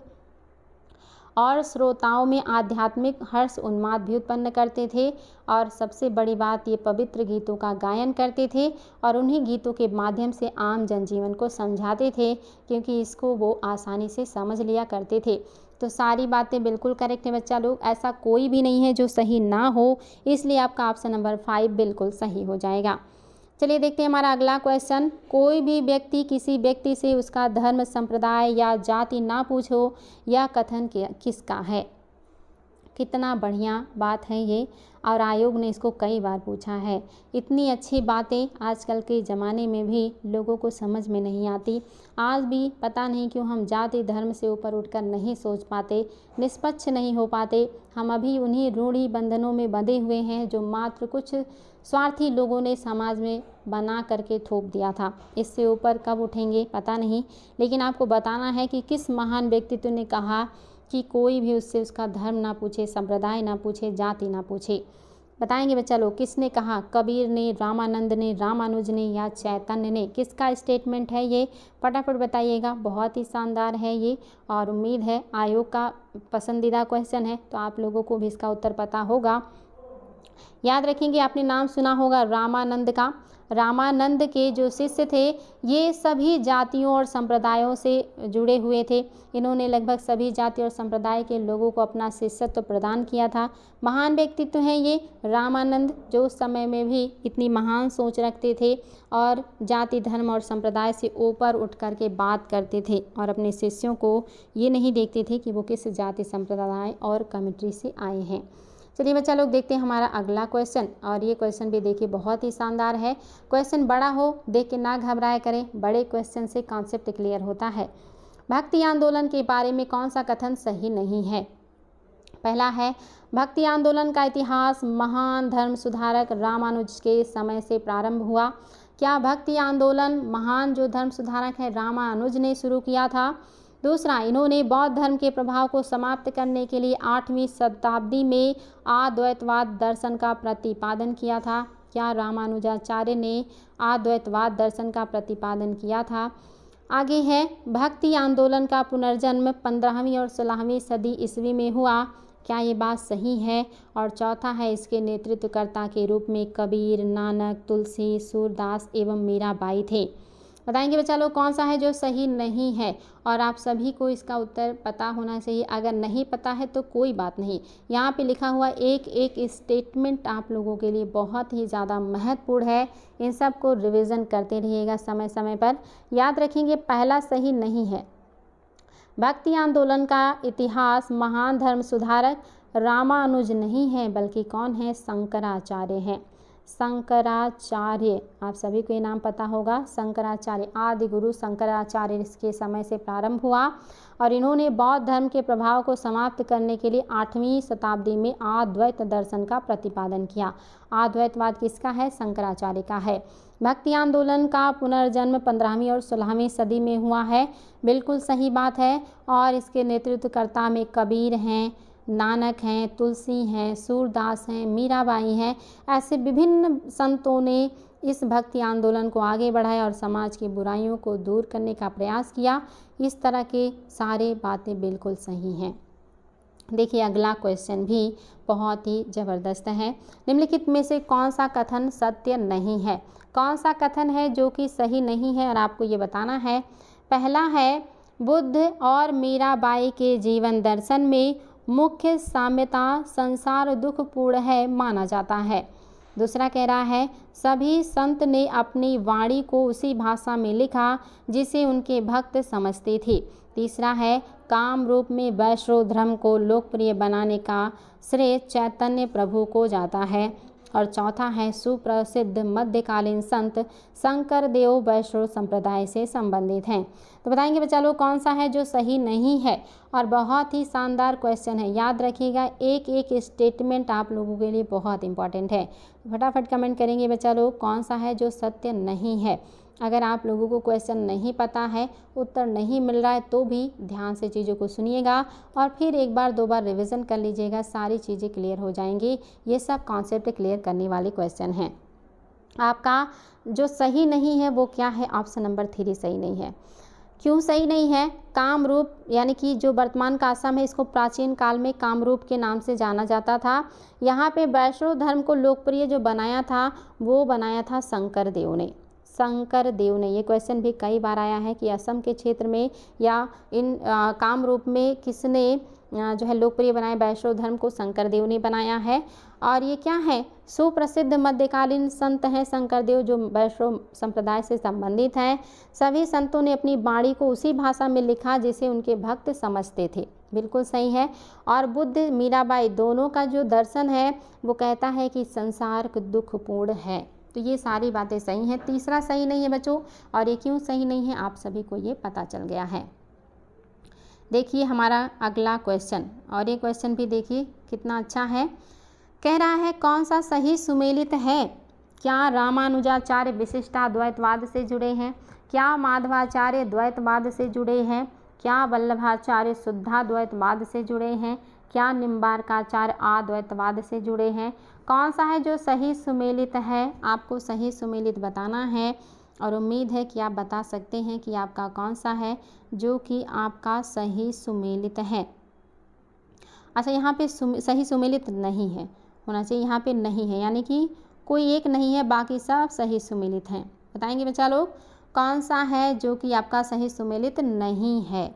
और श्रोताओं में आध्यात्मिक हर्ष उन्माद भी उत्पन्न करते थे। और सबसे बड़ी बात, ये पवित्र गीतों का गायन करते थे और उन्हीं गीतों के माध्यम से आम जनजीवन को समझाते थे, क्योंकि इसको वो आसानी से समझ लिया करते थे। तो सारी बातें बिल्कुल करेक्ट है बच्चा लोग, ऐसा कोई भी नहीं है जो सही ना हो, इसलिए आपका ऑप्शन नंबर 5 बिल्कुल सही हो जाएगा। चलिए देखते हैं हमारा अगला क्वेश्चन। कोई भी व्यक्ति किसी व्यक्ति से उसका धर्म, संप्रदाय या जाति ना पूछो, यह कथन किसका है? कितना बढ़िया बात है ये, और आयोग ने इसको कई बार पूछा है। इतनी अच्छी बातें आजकल के ज़माने में भी लोगों को समझ में नहीं आती। आज भी पता नहीं क्यों हम जाति धर्म से ऊपर उठकर नहीं सोच पाते, निष्पक्ष नहीं हो पाते। हम अभी उन्हीं रूढ़ी बंधनों में बंधे हुए हैं जो मात्र कुछ स्वार्थी लोगों ने समाज में बना करके थोप दिया था। इससे ऊपर कब उठेंगे पता नहीं, लेकिन आपको बताना है कि किस महान व्यक्तित्व ने कहा कि कोई भी उससे उसका धर्म ना पूछे, संप्रदाय ना पूछे, जाति ना पूछे। बताएंगे बच्चा लोग किसने कहा? कबीर ने, रामानंद ने, रामानुज ने या चैतन्य ने? किसका स्टेटमेंट है ये? फटाफट बताइएगा। बहुत ही शानदार है ये, और उम्मीद है आयोग का पसंदीदा क्वेश्चन है, तो आप लोगों को भी इसका उत्तर पता होगा। याद रखेंगे, आपने नाम सुना होगा रामानंद का। रामानंद के जो शिष्य थे ये सभी जातियों और संप्रदायों से जुड़े हुए थे। इन्होंने लगभग सभी जाति और संप्रदाय के लोगों को अपना शिष्यत्व प्रदान किया था। महान व्यक्तित्व हैं ये रामानंद, जो उस समय में भी इतनी महान सोच रखते थे और जाति, धर्म और संप्रदाय से ऊपर उठ कर के बात करते थे, और अपने शिष्यों को ये नहीं देखते थे कि वो किस जाति, संप्रदाय और कम्युनिटी से आए हैं। चलिए बच्चा लोग देखते हैं हमारा अगला क्वेश्चन, और ये क्वेश्चन भी देखिए बहुत ही शानदार है। क्वेश्चन बड़ा हो देख के ना घबराया करें, बड़े क्वेश्चन से कॉन्सेप्ट क्लियर होता है। भक्ति आंदोलन के बारे में कौन सा कथन सही नहीं है? पहला है भक्ति आंदोलन का इतिहास महान धर्म सुधारक रामानुज के समय से प्रारंभ हुआ। क्या भक्ति आंदोलन महान जो धर्म सुधारक है रामानुज ने शुरू किया था? दूसरा, इन्होंने बौद्ध धर्म के प्रभाव को समाप्त करने के लिए 8वीं शताब्दी में अद्वैतवाद दर्शन का प्रतिपादन किया था। क्या रामानुजाचार्य ने अद्वैतवाद दर्शन का प्रतिपादन किया था? आगे है भक्ति आंदोलन का पुनर्जन्म 15वीं और 16वीं सदी ईस्वी में हुआ। क्या ये बात सही है? और चौथा है इसके नेतृत्वकर्ता के रूप में कबीर, नानक, तुलसी, सूरदास एवं मीराबाई थे। बताएंगे बच्चा लोग कौन सा है जो सही नहीं है, और आप सभी को इसका उत्तर पता होना चाहिए। अगर नहीं पता है तो कोई बात नहीं, यहाँ पे लिखा हुआ एक एक स्टेटमेंट आप लोगों के लिए बहुत ही ज़्यादा महत्वपूर्ण है। इन सब को रिवीजन करते रहिएगा समय समय पर। याद रखेंगे पहला सही नहीं है। भक्ति आंदोलन का इतिहास महान धर्म सुधारक रामानुज नहीं है, बल्कि कौन है? शंकराचार्य हैं। शंकराचार्य, आप सभी को ये नाम पता होगा। शंकराचार्य, आदि गुरु शंकराचार्य इसके समय से प्रारंभ हुआ, और इन्होंने बौद्ध धर्म के प्रभाव को समाप्त करने के लिए 8वीं शताब्दी में अद्वैत दर्शन का प्रतिपादन किया। अद्वैतवाद किसका है? शंकराचार्य का है। भक्ति आंदोलन का पुनर्जन्म 15वीं और 16वीं सदी में हुआ है, बिल्कुल सही बात है। और इसके नेतृत्वकर्ता में कबीर हैं, नानक हैं, तुलसी हैं, सूरदास हैं, मीराबाई हैं। ऐसे विभिन्न संतों ने इस भक्ति आंदोलन को आगे बढ़ाया और समाज की बुराइयों को दूर करने का प्रयास किया। इस तरह के सारे बातें बिल्कुल सही हैं। देखिए अगला क्वेश्चन भी बहुत ही ज़बरदस्त है। निम्नलिखित में से कौन सा कथन सत्य नहीं है? कौन सा कथन है जो कि सही नहीं है और आपको ये बताना है। पहला है, बुद्ध और मीराबाई के जीवन दर्शन में मुख्य साम्यता संसार दुखपूर्ण है माना जाता है। दूसरा कह रहा है, सभी संत ने अपनी वाणी को उसी भाषा में लिखा जिसे उनके भक्त समझते थे। तीसरा है, काम रूप में वैष्णव धर्म को लोकप्रिय बनाने का श्रेय चैतन्य प्रभु को जाता है। और चौथा है, सुप्रसिद्ध मध्यकालीन संत शंकर देव वैष्णव संप्रदाय से संबंधित हैं। तो बताएंगे बच्चा लोग कौन सा है जो सही नहीं है। और बहुत ही शानदार क्वेश्चन है, याद रखिएगा, एक एक स्टेटमेंट आप लोगों के लिए बहुत इंपॉर्टेंट है। फटाफट कमेंट करेंगे बच्चा लोग कौन सा है जो सत्य नहीं है। अगर आप लोगों को क्वेश्चन नहीं पता है, उत्तर नहीं मिल रहा है, तो भी ध्यान से चीज़ों को सुनिएगा और फिर एक बार दो बार रिवीजन कर लीजिएगा, सारी चीज़ें क्लियर हो जाएंगी। ये सब कॉन्सेप्ट क्लियर करने वाले क्वेश्चन हैं। आपका जो सही नहीं है वो क्या है? ऑप्शन नंबर 3 सही नहीं है। क्यों सही नहीं है? कामरूप यानी कि जो वर्तमान का असम है, इसको प्राचीन काल में कामरूप के नाम से जाना जाता था। यहाँ पे वैष्णव धर्म को लोकप्रिय जो बनाया था वो बनाया था शंकर देव ने। शंकर देव ने, ये क्वेश्चन भी कई बार आया है कि असम के क्षेत्र में या इन कामरूप में किसने जो है लोकप्रिय बनाया वैष्णव धर्म को? शंकर देव ने बनाया है। और ये क्या है? सुप्रसिद्ध मध्यकालीन संत हैं शंकर देव जो वैष्णव संप्रदाय से संबंधित हैं। सभी संतों ने अपनी वाणी को उसी भाषा में लिखा जिसे उनके भक्त समझते थे। बिल्कुल सही है। और बुद्ध मीराबाई दोनों का जो दर्शन है वो कहता है कि संसार दुखपूर्ण है। तो ये सारी बातें सही हैं। तीसरा सही नहीं है बच्चों, और ये क्यों सही नहीं है आप सभी को ये पता चल गया है। देखिए हमारा अगला क्वेश्चन, और ये क्वेश्चन भी देखिए कितना अच्छा है। कह रहा है, कौन सा सही सुमेलित है? क्या रामानुजाचार्य विशिष्टाद्वैतवाद से जुड़े हैं? क्या माधवाचार्य द्वैतवाद से जुड़े हैं? क्या वल्लभाचार्य शुद्धाद्वैतवाद से जुड़े हैं? क्या निम्बार्काचार्य अद्वैतवाद से जुड़े हैं? कौन सा है जो सही सुमेलित है? आपको सही सुमेलित बताना है और उम्मीद है कि आप बता सकते हैं कि आपका कौन सा है जो कि आपका सही सुमेलित है। अच्छा, यहाँ पे सही सुमेलित नहीं है, होना चाहिए यहाँ पे नहीं है, यानी कि कोई एक नहीं है, बाकी सब सही सुमेलित हैं। बताएंगे बच्चा लोग कौन सा है जो कि आपका सही सुमेलित नहीं है।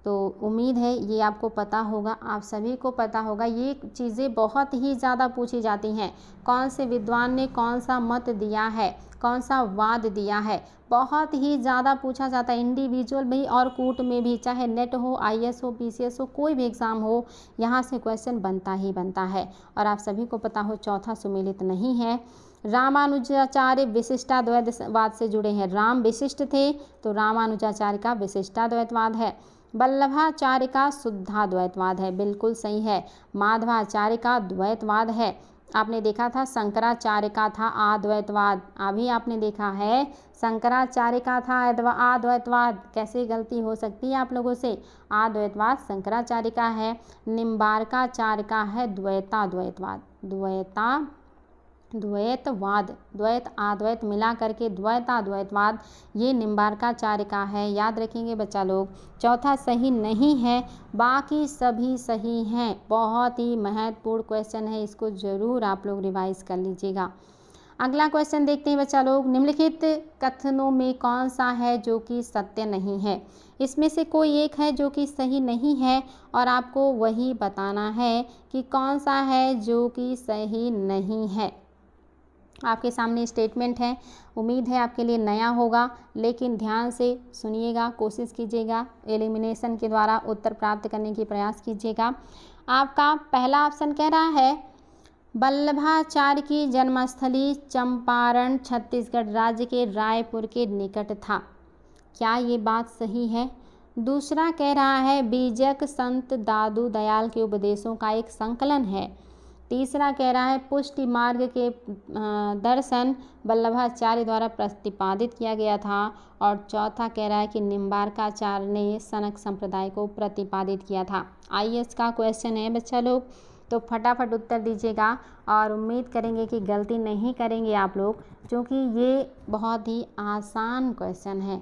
तो उम्मीद है ये आपको पता होगा, आप सभी को पता होगा। ये चीज़ें बहुत ही ज़्यादा पूछी जाती हैं, कौन से विद्वान ने कौन सा मत दिया है, कौन सा वाद दिया है, बहुत ही ज़्यादा पूछा जाता है। इंडिविजुअल भी और कूट में भी, चाहे नेट हो, IAS हो, PCS हो, कोई भी एग्ज़ाम हो, यहाँ से क्वेश्चन बनता ही बनता है। और आप सभी को पता हो चौथा सुमेलित नहीं है। रामानुजाचार्य विशिष्टाद्वैतवाद से जुड़े हैं। राम विशिष्ट थे तो रामानुजाचार्य का विशिष्टाद्वैतवाद है। वल्लभाचार्य का शुद्धाद्वैतवाद है, बिल्कुल सही है। माधवाचार्य का द्वैतवाद है। आपने देखा था शंकराचार्य का था अद्वैतवाद, अभी आपने देखा है शंकराचार्य का था अद्वैतवाद। कैसे गलती हो सकती है आप लोगों से? अद्वैतवाद शंकराचार्य का है। निम्बार्काचार्य का है द्वैताद्वैतवाद। द्वैतवाद, द्वैत अद्वैत मिला करके द्वैताद्वैतवाद, ये निम्बार्काचार्य का है। याद रखेंगे बच्चा लोग। चौथा सही नहीं है, बाकी सभी सही हैं। बहुत ही महत्वपूर्ण क्वेश्चन है, इसको ज़रूर आप लोग रिवाइज कर लीजिएगा। अगला क्वेश्चन देखते हैं बच्चा लोग। निम्नलिखित कथनों में कौन सा है जो कि सत्य नहीं है? इसमें से कोई एक है जो कि सही नहीं है और आपको वही बताना है कि कौन सा है जो कि सही नहीं है। आपके सामने स्टेटमेंट है, उम्मीद है आपके लिए नया होगा, लेकिन ध्यान से सुनिएगा, कोशिश कीजिएगा, एलिमिनेशन के द्वारा उत्तर प्राप्त करने की प्रयास कीजिएगा। आपका पहला ऑप्शन कह रहा है वल्लभाचार्य की जन्मस्थली चंपारण छत्तीसगढ़ राज्य के रायपुर के निकट था। क्या ये बात सही है? दूसरा कह रहा है बीजक संत दादू दयाल के उपदेशों का एक संकलन है। तीसरा कह रहा है पुष्टि मार्ग के दर्शन वल्लभाचार्य द्वारा प्रतिपादित किया गया था। और चौथा कह रहा है कि निम्बार्काचार्य ने सनक संप्रदाय को प्रतिपादित किया था। IAS का क्वेश्चन है बच्चा लोग, तो फटाफट उत्तर दीजिएगा और उम्मीद करेंगे कि गलती नहीं करेंगे आप लोग, क्योंकि ये बहुत ही आसान क्वेश्चन है।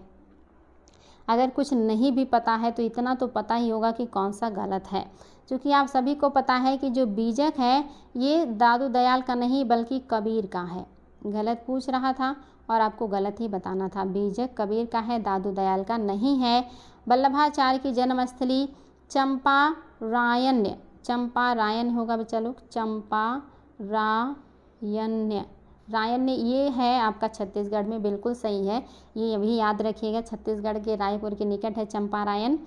अगर कुछ नहीं भी पता है तो इतना तो पता ही होगा कि कौन सा गलत है, क्योंकि आप सभी को पता है कि जो बीजक है ये दादू दयाल का नहीं बल्कि कबीर का है। गलत पूछ रहा था और आपको गलत ही बताना था। बीजक कबीर का है, दादू दयाल का नहीं है। वल्लभाचार्य की जन्मस्थली चंपारायण्य, चंपारायण्य होगा बच्चा लोग, चंपारायण्य, रायण्य ये है आपका छत्तीसगढ़ में, बिल्कुल सही है। ये अभी याद रखिएगा, छत्तीसगढ़ के रायपुर के निकट है चंपारायण।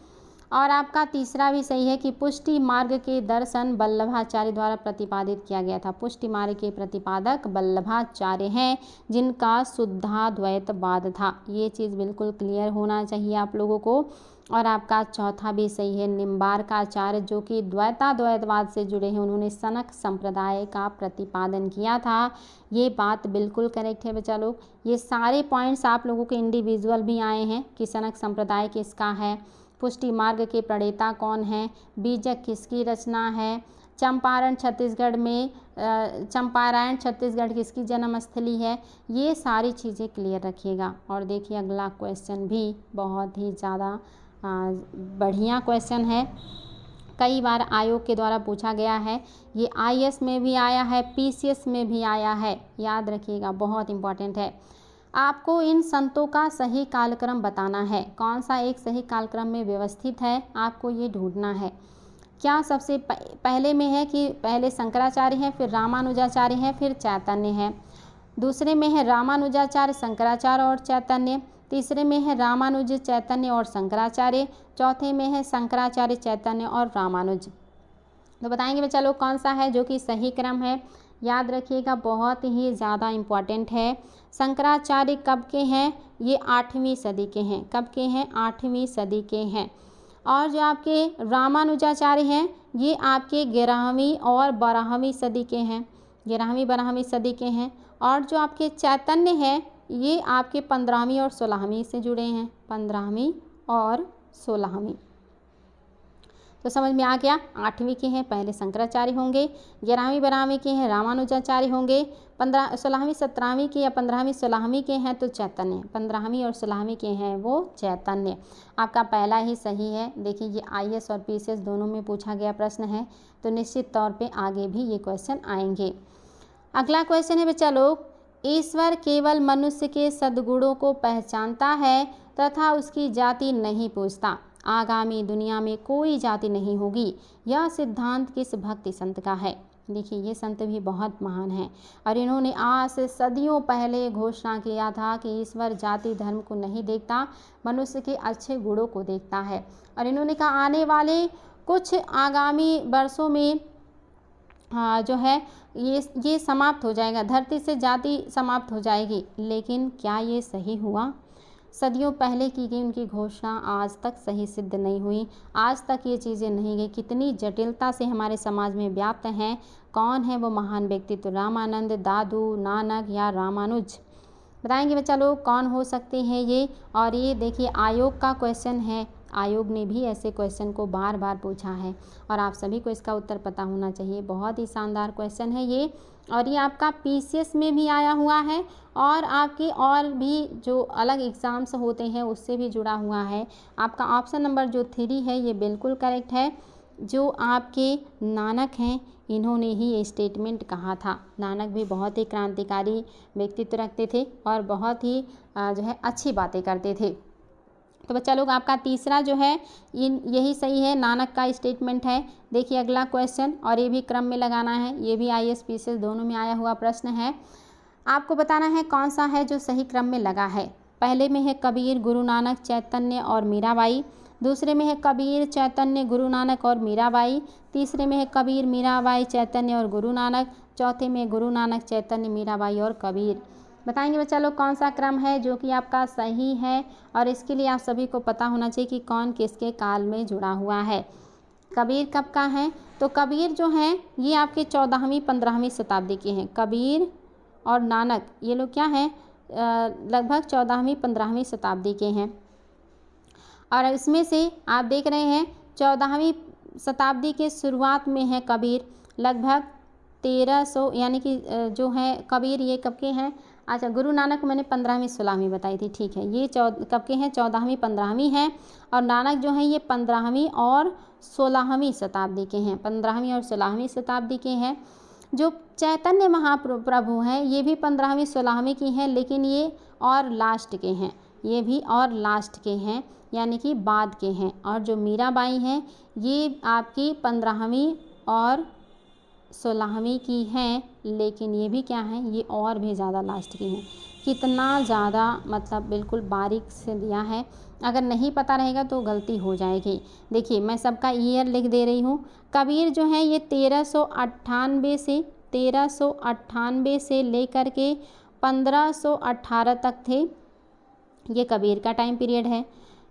और आपका तीसरा भी सही है कि पुष्टि मार्ग के दर्शन वल्लभाचार्य द्वारा प्रतिपादित किया गया था। पुष्टि मार्ग के प्रतिपादक वल्लभाचार्य हैं, जिनका शुद्धाद्वैतवाद था। ये चीज़ बिल्कुल क्लियर होना चाहिए आप लोगों को। और आपका चौथा भी सही है, निम्बार्काचार्य जो कि द्वैताद्वैतवाद से जुड़े हैं, उन्होंने सनक संप्रदाय का प्रतिपादन किया था। ये बात बिल्कुल करेक्ट है बच्चा लोग। ये सारे पॉइंट्स आप लोगों के इंडिविजुअल भी आए हैं कि सनक संप्रदाय किसका है, पुष्टि मार्ग के प्रणेता कौन है, बीजक किसकी रचना है, चंपारण छत्तीसगढ़ में चंपारायण छत्तीसगढ़ किसकी जन्मस्थली है। ये सारी चीज़ें क्लियर रखिएगा। और देखिए अगला क्वेश्चन भी बहुत ही ज़्यादा बढ़िया क्वेश्चन है, कई बार आयोग के द्वारा पूछा गया है। ये IAS में भी आया है, PCS में भी आया है, याद रखिएगा, बहुत इम्पॉर्टेंट है। आपको इन संतों का सही कालक्रम बताना है। कौन सा एक सही कालक्रम में व्यवस्थित है, आपको ये ढूंढना है। क्या सबसे पहले में है कि पहले शंकराचार्य हैं, फिर रामानुजाचार्य हैं, फिर चैतन्य है। दूसरे में है रामानुजाचार्य, शंकराचार्य और चैतन्य। तीसरे में है रामानुज, चैतन्य और शंकराचार्य। चौथे में है शंकराचार्य, चैतन्य और रामानुज। तो बताएंगे बच्चा लोग कौन सा है जो कि सही क्रम है। याद रखिएगा, बहुत ही ज़्यादा इम्पॉर्टेंट है। शंकराचार्य कब के हैं, ये 8वीं सदी के हैं। कब के हैं, 8वीं सदी के हैं। और जो आपके रामानुजाचार्य हैं ये आपके 11वीं और 12वीं सदी के हैं, 11वीं 12वीं सदी के हैं। और जो आपके चैतन्य हैं ये आपके 15वीं और 16वीं से जुड़े हैं, 15वीं और 16वीं। तो समझ में आ गया, 8वीं के हैं पहले शंकराचार्य होंगे, 11वीं 12वीं के हैं रामानुजाचार्य होंगे, 16वीं 17वीं के या 15वीं 16वीं के हैं तो चैतन्य, 15वीं और 16वीं के हैं वो चैतन्य। आपका पहला ही सही है। देखिए ये IAS और PCS दोनों में पूछा गया प्रश्न है, तो निश्चित तौर पे आगे भी ये क्वेश्चन आएंगे। अगला क्वेश्चन है बच्चा लोग, ईश्वर केवल मनुष्य के सद्गुणों को पहचानता है तथा उसकी जाति नहीं पूछता। आगामी दुनिया में कोई जाति नहीं होगी। यह सिद्धांत किस भक्ति संत का है। देखिए ये संत भी बहुत महान हैं और इन्होंने आज से सदियों पहले घोषणा किया था कि ईश्वर जाति धर्म को नहीं देखता, मनुष्य के अच्छे गुणों को देखता है। और इन्होंने कहा आने वाले कुछ आगामी वर्षों में जो है ये समाप्त हो जाएगा, धरती से जाति समाप्त हो जाएगी। लेकिन क्या ये सही हुआ। सदियों पहले की गई उनकी घोषणा आज तक सही सिद्ध नहीं हुई, आज तक ये चीज़ें नहीं गई। कितनी जटिलता से हमारे समाज में व्याप्त हैं। कौन है वो महान व्यक्तित्व, रामानंद, दादू, नानक या रामानुज। बताएंगे बच्चा लोग कौन हो सकते हैं ये। और ये देखिए आयोग का क्वेश्चन है, आयोग ने भी ऐसे क्वेश्चन को बार बार पूछा है और आप सभी को इसका उत्तर पता होना चाहिए। बहुत ही शानदार क्वेश्चन है ये। और ये आपका PCS में भी आया हुआ है और आपकी और भी जो अलग एग्ज़ाम्स होते हैं उससे भी जुड़ा हुआ है। आपका ऑप्शन नंबर जो 3 है ये बिल्कुल करेक्ट है। जो आपके नानक हैं इन्होंने ही ये स्टेटमेंट कहा था। नानक भी बहुत ही क्रांतिकारी व्यक्तित्व रखते थे और बहुत ही जो है अच्छी बातें करते थे। तो बच्चा लोग आपका तीसरा जो है यही सही है, नानक का स्टेटमेंट है। देखिए अगला क्वेश्चन, और ये भी क्रम में लगाना है, ये भी IAS PCS दोनों में आया हुआ प्रश्न है। आपको बताना है कौन सा है जो सही क्रम में लगा है। पहले में है कबीर, गुरु नानक, चैतन्य और मीराबाई। दूसरे में है कबीर, चैतन्य, गुरु नानक और मीराबाई। तीसरे में है कबीर, मीराबाई, चैतन्य और गुरु नानक। चौथे में गुरु नानक, चैतन्य, मीराबाई और कबीर। बताएंगे बच्चा लोग कौन सा क्रम है जो कि आपका सही है। और इसके लिए आप सभी को पता होना चाहिए कि कौन किसके काल में जुड़ा हुआ है। कबीर कब का है, तो कबीर जो हैं ये आपके 14वीं 15वीं शताब्दी के हैं। कबीर और नानक ये लोग क्या हैं, लगभग 14वीं 15वीं शताब्दी के हैं। और इसमें से आप देख रहे हैं 14वीं शताब्दी के शुरुआत में है कबीर लगभग 1300, यानी कि जो है कबीर ये कब के हैं? अच्छा, गुरु नानक को मैंने 15वीं 16वीं बताई थी, ठीक है। ये कब के हैं? 14वीं 15वीं हैं। और नानक जो हैं ये 15वीं और 16वीं शताब्दी के हैं, 15वीं और 16वीं शताब्दी के हैं। जो चैतन्य महाप्रभु हैं ये भी 15वीं 16वीं की हैं, लेकिन ये और लास्ट के हैं, ये भी और लास्ट के हैं, यानी कि बाद के हैं। और जो मीराबाई हैं ये आपकी 15वीं और 16वीं की हैं, लेकिन ये भी क्या हैं? ये और भी ज़्यादा लास्ट की हैं। कितना ज़्यादा, मतलब बिल्कुल बारीक से दिया है, अगर नहीं पता रहेगा तो गलती हो जाएगी। देखिए मैं सबका ईयर लिख दे रही हूँ। कबीर जो हैं ये 1398 से लेकर के 1518 तक थे, ये कबीर का टाइम पीरियड है।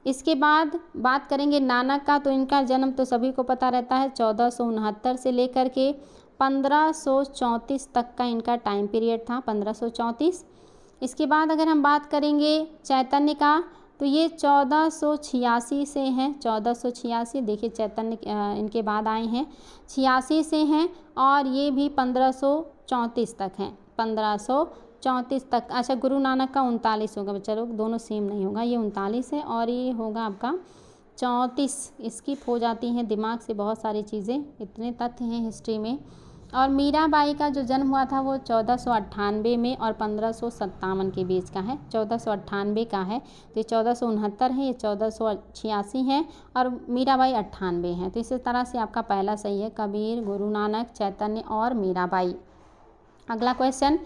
इसके बाद बात करेंगे नानक का, तो इनका जन्म तो सभी को पता रहता है, 1469 से लेकर के 1534 तक का इनका टाइम पीरियड था, 1534। इसके बाद अगर हम बात करेंगे चैतन्य का, तो ये 1486 से हैं, 1486। देखिए चैतन्य इनके बाद आए हैं, 86 से हैं, और ये भी 1534 तक हैं, 1534 तक। अच्छा, गुरु नानक का 39 होगा बच्चा लोग, दोनों सेम नहीं होगा, ये 39 है और ये होगा आपका 34। स्किप हो जाती हैं दिमाग से बहुत सारी चीज़ें, इतने तथ्य हैं हिस्ट्री में। और मीराबाई का जो जन्म हुआ था वो 1498 में और 1557 के बीच का है, 1498 का है। तो ये 1469 है, ये 1486 है, और मीराबाई 98 हैं। तो इसी तरह से आपका पहला सही है, कबीर, गुरु नानक, चैतन्य और मीराबाई। अगला क्वेश्चन,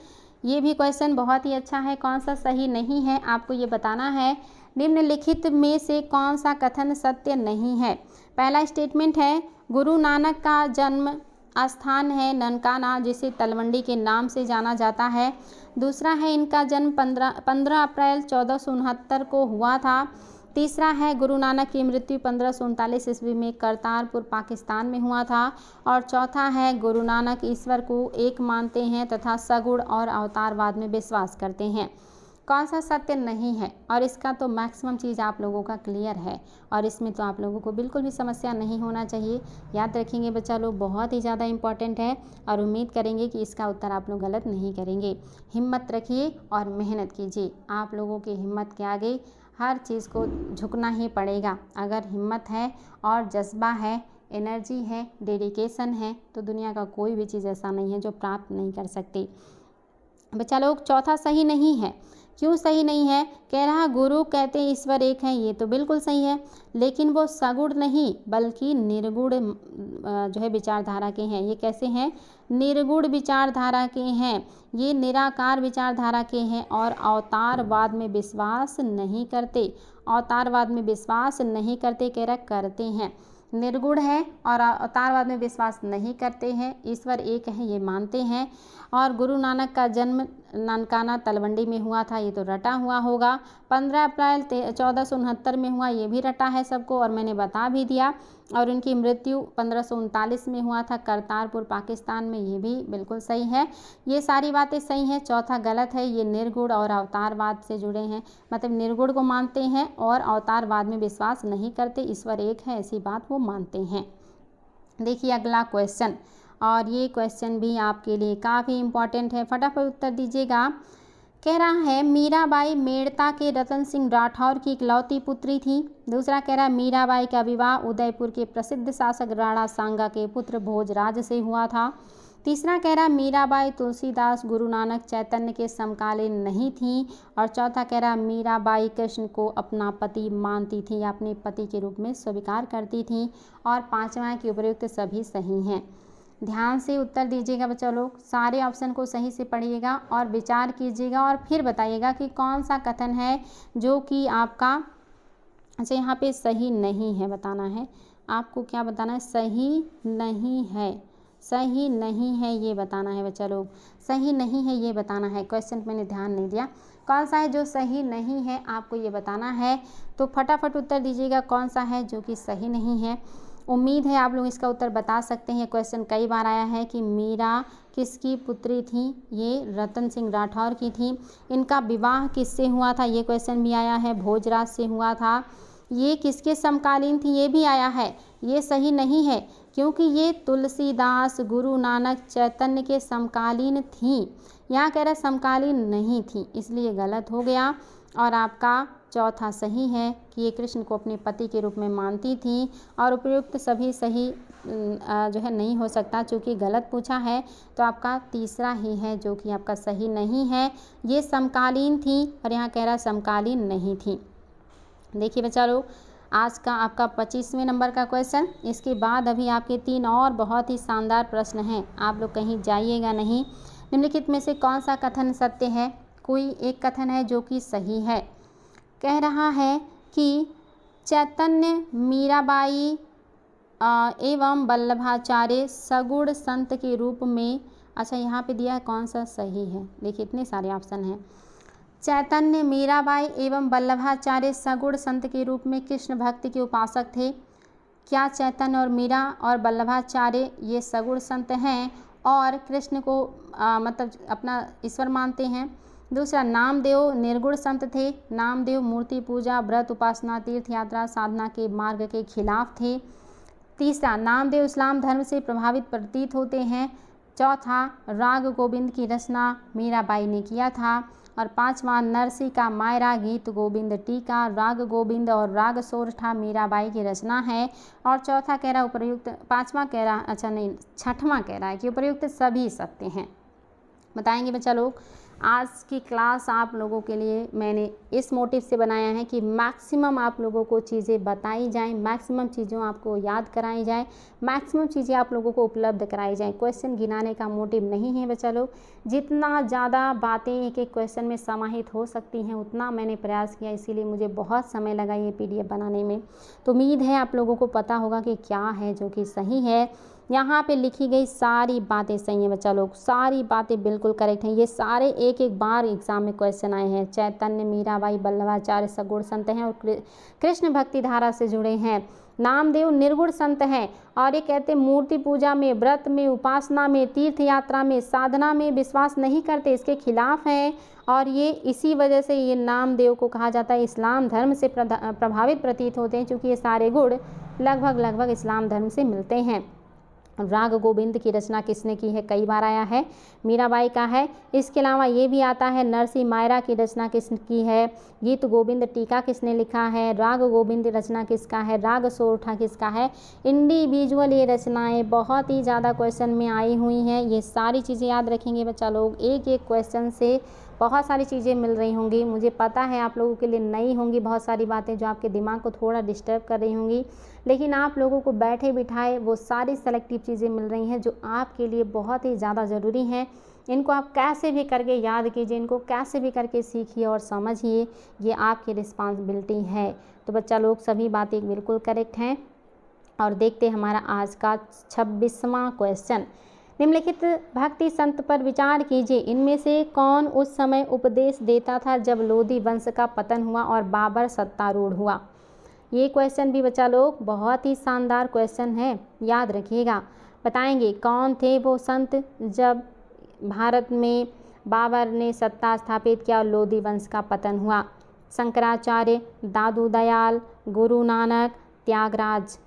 ये भी क्वेश्चन बहुत ही अच्छा है। कौन सा सही नहीं है आपको ये बताना है। निम्नलिखित में से कौन सा कथन सत्य नहीं है? पहला स्टेटमेंट है, गुरु नानक का जन्म स्थान है ननकाना, जिसे तलवंडी के नाम से जाना जाता है। दूसरा है, इनका जन्म 15 अप्रैल 1469 को हुआ था। तीसरा है, गुरु नानक की मृत्यु 1539 ईस्वी में करतारपुर पाकिस्तान में हुआ था। और चौथा है, गुरु नानक ईश्वर को एक मानते हैं तथा सगुण और अवतारवाद में विश्वास करते हैं। कौन सा सत्य नहीं है? और इसका तो मैक्सिमम चीज़ आप लोगों का क्लियर है, और इसमें तो आप लोगों को बिल्कुल भी समस्या नहीं होना चाहिए। याद रखेंगे बच्चा लोग, बहुत ही ज़्यादा इम्पॉर्टेंट है, और उम्मीद करेंगे कि इसका उत्तर आप लोग गलत नहीं करेंगे। हिम्मत रखिए और मेहनत कीजिए, आप लोगों की हिम्मत के आगे हर चीज़ को झुकना ही पड़ेगा। अगर हिम्मत है और जज्बा है, एनर्जी है, डेडिकेशन है, तो दुनिया का कोई भी चीज़ ऐसा नहीं है जो प्राप्त नहीं कर सकती। बच्चा लोग, चौथा सही नहीं है। क्यों सही नहीं है? कह रहा गुरु कहते ईश्वर एक है, ये तो बिल्कुल सही है, लेकिन वो सगुण नहीं बल्कि निर्गुण जो है विचारधारा के हैं। ये कैसे हैं? निर्गुण विचारधारा के हैं, ये निराकार विचारधारा के हैं, और अवतारवाद में विश्वास नहीं करते। अवतारवाद में विश्वास नहीं करते, कह रहा करते हैं। निर्गुण है और अवतारवाद में विश्वास नहीं करते हैं, ईश्वर एक है ये मानते हैं। और गुरु नानक का जन्म ननकाना तलवंडी में हुआ था, ये तो रटा हुआ होगा। 15 अप्रैल 1469 में हुआ, ये भी रटा है सबको, और मैंने बता भी दिया। और उनकी मृत्यु 1539 में हुआ था करतारपुर पाकिस्तान में, ये भी बिल्कुल सही है। ये सारी बातें सही हैं, चौथा गलत है। ये निर्गुण और अवतारवाद से जुड़े हैं, मतलब निर्गुण को मानते हैं और अवतारवाद में विश्वास नहीं करते, ईश्वर एक है ऐसी बात वो मानते हैं। देखिए अगला क्वेश्चन, और ये क्वेश्चन भी आपके लिए काफ़ी इम्पॉर्टेंट है, फटाफट उत्तर दीजिएगा। कह रहा है, मीराबाई मेड़ता के रतन सिंह राठौर की इकलौती पुत्री थी। दूसरा कह रहा है, मीराबाई का विवाह उदयपुर के प्रसिद्ध शासक राणा सांगा के पुत्र भोजराज से हुआ था। तीसरा कह रहा है, मीराबाई तुलसीदास, गुरु नानक, चैतन्य के समकालीन नहीं थी। और चौथा कह रहा है, मीराबाई कृष्ण को अपना पति मानती थी या अपने पति के रूप में स्वीकार करती थी। और पांचवा के उपयुक्त सभी सही हैं। ध्यान से उत्तर दीजिएगा बच्चा लोग, सारे ऑप्शन को सही से पढ़िएगा और विचार कीजिएगा, और फिर बताइएगा कि कौन सा कथन है जो कि आपका, अच्छा यहाँ पे सही नहीं है बताना है आपको। क्या बताना है? सही नहीं है, सही नहीं है ये बताना है बच्चा लोग, सही नहीं है ये बताना है। क्वेश्चन मैंने ध्यान नहीं दिया, कौन सा है जो सही नहीं है आपको ये बताना है। तो फटाफट उत्तर दीजिएगा कौन सा है जो कि सही नहीं है। उम्मीद है आप लोग इसका उत्तर बता सकते हैं। क्वेश्चन कई बार आया है कि मीरा किसकी पुत्री थी? ये रतन सिंह राठौर की थी। इनका विवाह किससे हुआ था? ये क्वेश्चन भी आया है। भोजराज से हुआ था। ये किसके समकालीन थी? ये भी आया है। ये सही नहीं है, क्योंकि ये तुलसीदास, गुरु नानक, चैतन्य के समकालीन थी। यहाँ कह रहा है समकालीन नहीं थी, इसलिए गलत हो गया। और आपका चौथा सही है कि ये कृष्ण को अपने पति के रूप में मानती थी। और उपयुक्त सभी सही जो है नहीं हो सकता, चूँकि गलत पूछा है, तो आपका तीसरा ही है जो कि आपका सही नहीं है। ये समकालीन थी और यहाँ कह रहा है समकालीन नहीं थी। देखिए बच्चा लोग, आज का आपका 25वें नंबर का क्वेश्चन। इसके बाद अभी आपके 3 और बहुत ही शानदार प्रश्न हैं, आप लोग कहीं जाइएगा नहीं। निम्नलिखित में से कौन सा कथन सत्य है? कोई एक कथन है जो कि सही है। कह रहा है कि चैतन्य, मीराबाई एवं वल्लभाचार्य सगुण संत के रूप में, अच्छा यहाँ पे दिया है कौन सा सही है, देखिए इतने सारे ऑप्शन हैं। चैतन्य, मीराबाई एवं वल्लभाचार्य सगुण संत के रूप में कृष्ण भक्ति के उपासक थे। क्या चैतन्य और मीरा और वल्लभाचार्य ये सगुण संत हैं और कृष्ण को मतलब अपना ईश्वर मानते हैं? दूसरा, नामदेव निर्गुण संत थे। नामदेव मूर्ति पूजा, व्रत, उपासना, तीर्थ यात्रा, साधना के मार्ग के खिलाफ थे। तीसरा, नामदेव इस्लाम धर्म से प्रभावित प्रतीत होते हैं। चौथा, राग गोविंद की रचना मीराबाई ने किया था। और पांचवा, नरसी का मायरा गीत गोविंद टीका, राग गोविंद और राग सोरठा मीराबाई की रचना है। और चौथा कह रहा उपयुक्त, पांचवा कह रहा, अच्छा नहीं, छठवां कह रहा है कि उपयुक्त सभी सत्य हैं। बताएंगे बच्चा लोग। आज की क्लास आप लोगों के लिए मैंने इस मोटिव से बनाया है कि मैक्सिमम आप लोगों को चीज़ें बताई जाएं, मैक्सिमम चीज़ों आपको याद कराई जाए, मैक्सिमम चीज़ें आप लोगों को उपलब्ध कराई जाएं। क्वेश्चन गिनाने का मोटिव नहीं है बच्चा लोग। जितना ज़्यादा बातें एक एक क्वेश्चन में समाहित हो सकती हैं उतना मैंने प्रयास किया, इसीलिए मुझे बहुत समय लगा ये PDF बनाने में। तो उम्मीद है आप लोगों को पता होगा कि क्या है जो कि सही है। यहाँ पे लिखी गई सारी बातें सही हैं बच्चा लोग, सारी बातें बिल्कुल करेक्ट हैं। ये सारे एक एक बार एग्जाम में क्वेश्चन आए हैं। चैतन्य, मीराबाई, वल्लभाचार्य सगुण संत हैं और कृष्ण भक्ति धारा से जुड़े हैं। नामदेव निर्गुण संत हैं और ये कहते मूर्ति पूजा में, व्रत में, उपासना में, तीर्थ यात्रा में, साधना में विश्वास नहीं करते, इसके खिलाफ हैं। और ये इसी वजह से ये नामदेव को कहा जाता है इस्लाम धर्म से प्रभावित प्रतीत होते हैं, क्योंकि ये सारे गुण लगभग इस्लाम धर्म से मिलते हैं। राग गोविंद की रचना किसने की है? कई बार आया है, मीराबाई का है। इसके अलावा ये भी आता है नरसी मायरा की रचना किसकी है? गीत गोविंद टीका किसने लिखा है? राग गोविंद रचना किसका है? राग सोरठा किसका है? इंडिविजुअल ये रचनाएं बहुत ही ज़्यादा क्वेश्चन में आई हुई हैं। ये सारी चीज़ें याद रखेंगे बच्चा लोग, एक एक क्वेश्चन से बहुत सारी चीज़ें मिल रही होंगी। मुझे पता है आप लोगों के लिए नई होंगी बहुत सारी बातें जो आपके दिमाग को थोड़ा डिस्टर्ब कर रही होंगी, लेकिन आप लोगों को बैठे बिठाए वो सारी सेलेक्टिव चीज़ें मिल रही हैं जो आपके लिए बहुत ही ज़्यादा ज़रूरी हैं। इनको आप कैसे भी करके याद कीजिए, इनको कैसे भी करके सीखिए और समझिए, ये आपकी रिस्पॉन्सिबिलिटी है। तो बच्चा लोग सभी बातें बिल्कुल करेक्ट हैं। और देखते हमारा आज का 26वां क्वेश्चन। निम्नलिखित भक्ति संत पर विचार कीजिए, इनमें से कौन उस समय उपदेश देता था जब लोधी वंश का पतन हुआ और बाबर सत्तारूढ़ हुआ? ये क्वेश्चन भी बच्चा लोग बहुत ही शानदार क्वेश्चन है, याद रखिएगा। बताएंगे कौन थे वो संत जब भारत में बाबर ने सत्ता स्थापित किया और लोधी वंश का पतन हुआ? शंकराचार्य, दादू दयाल, गुरु नानक, त्यागराज।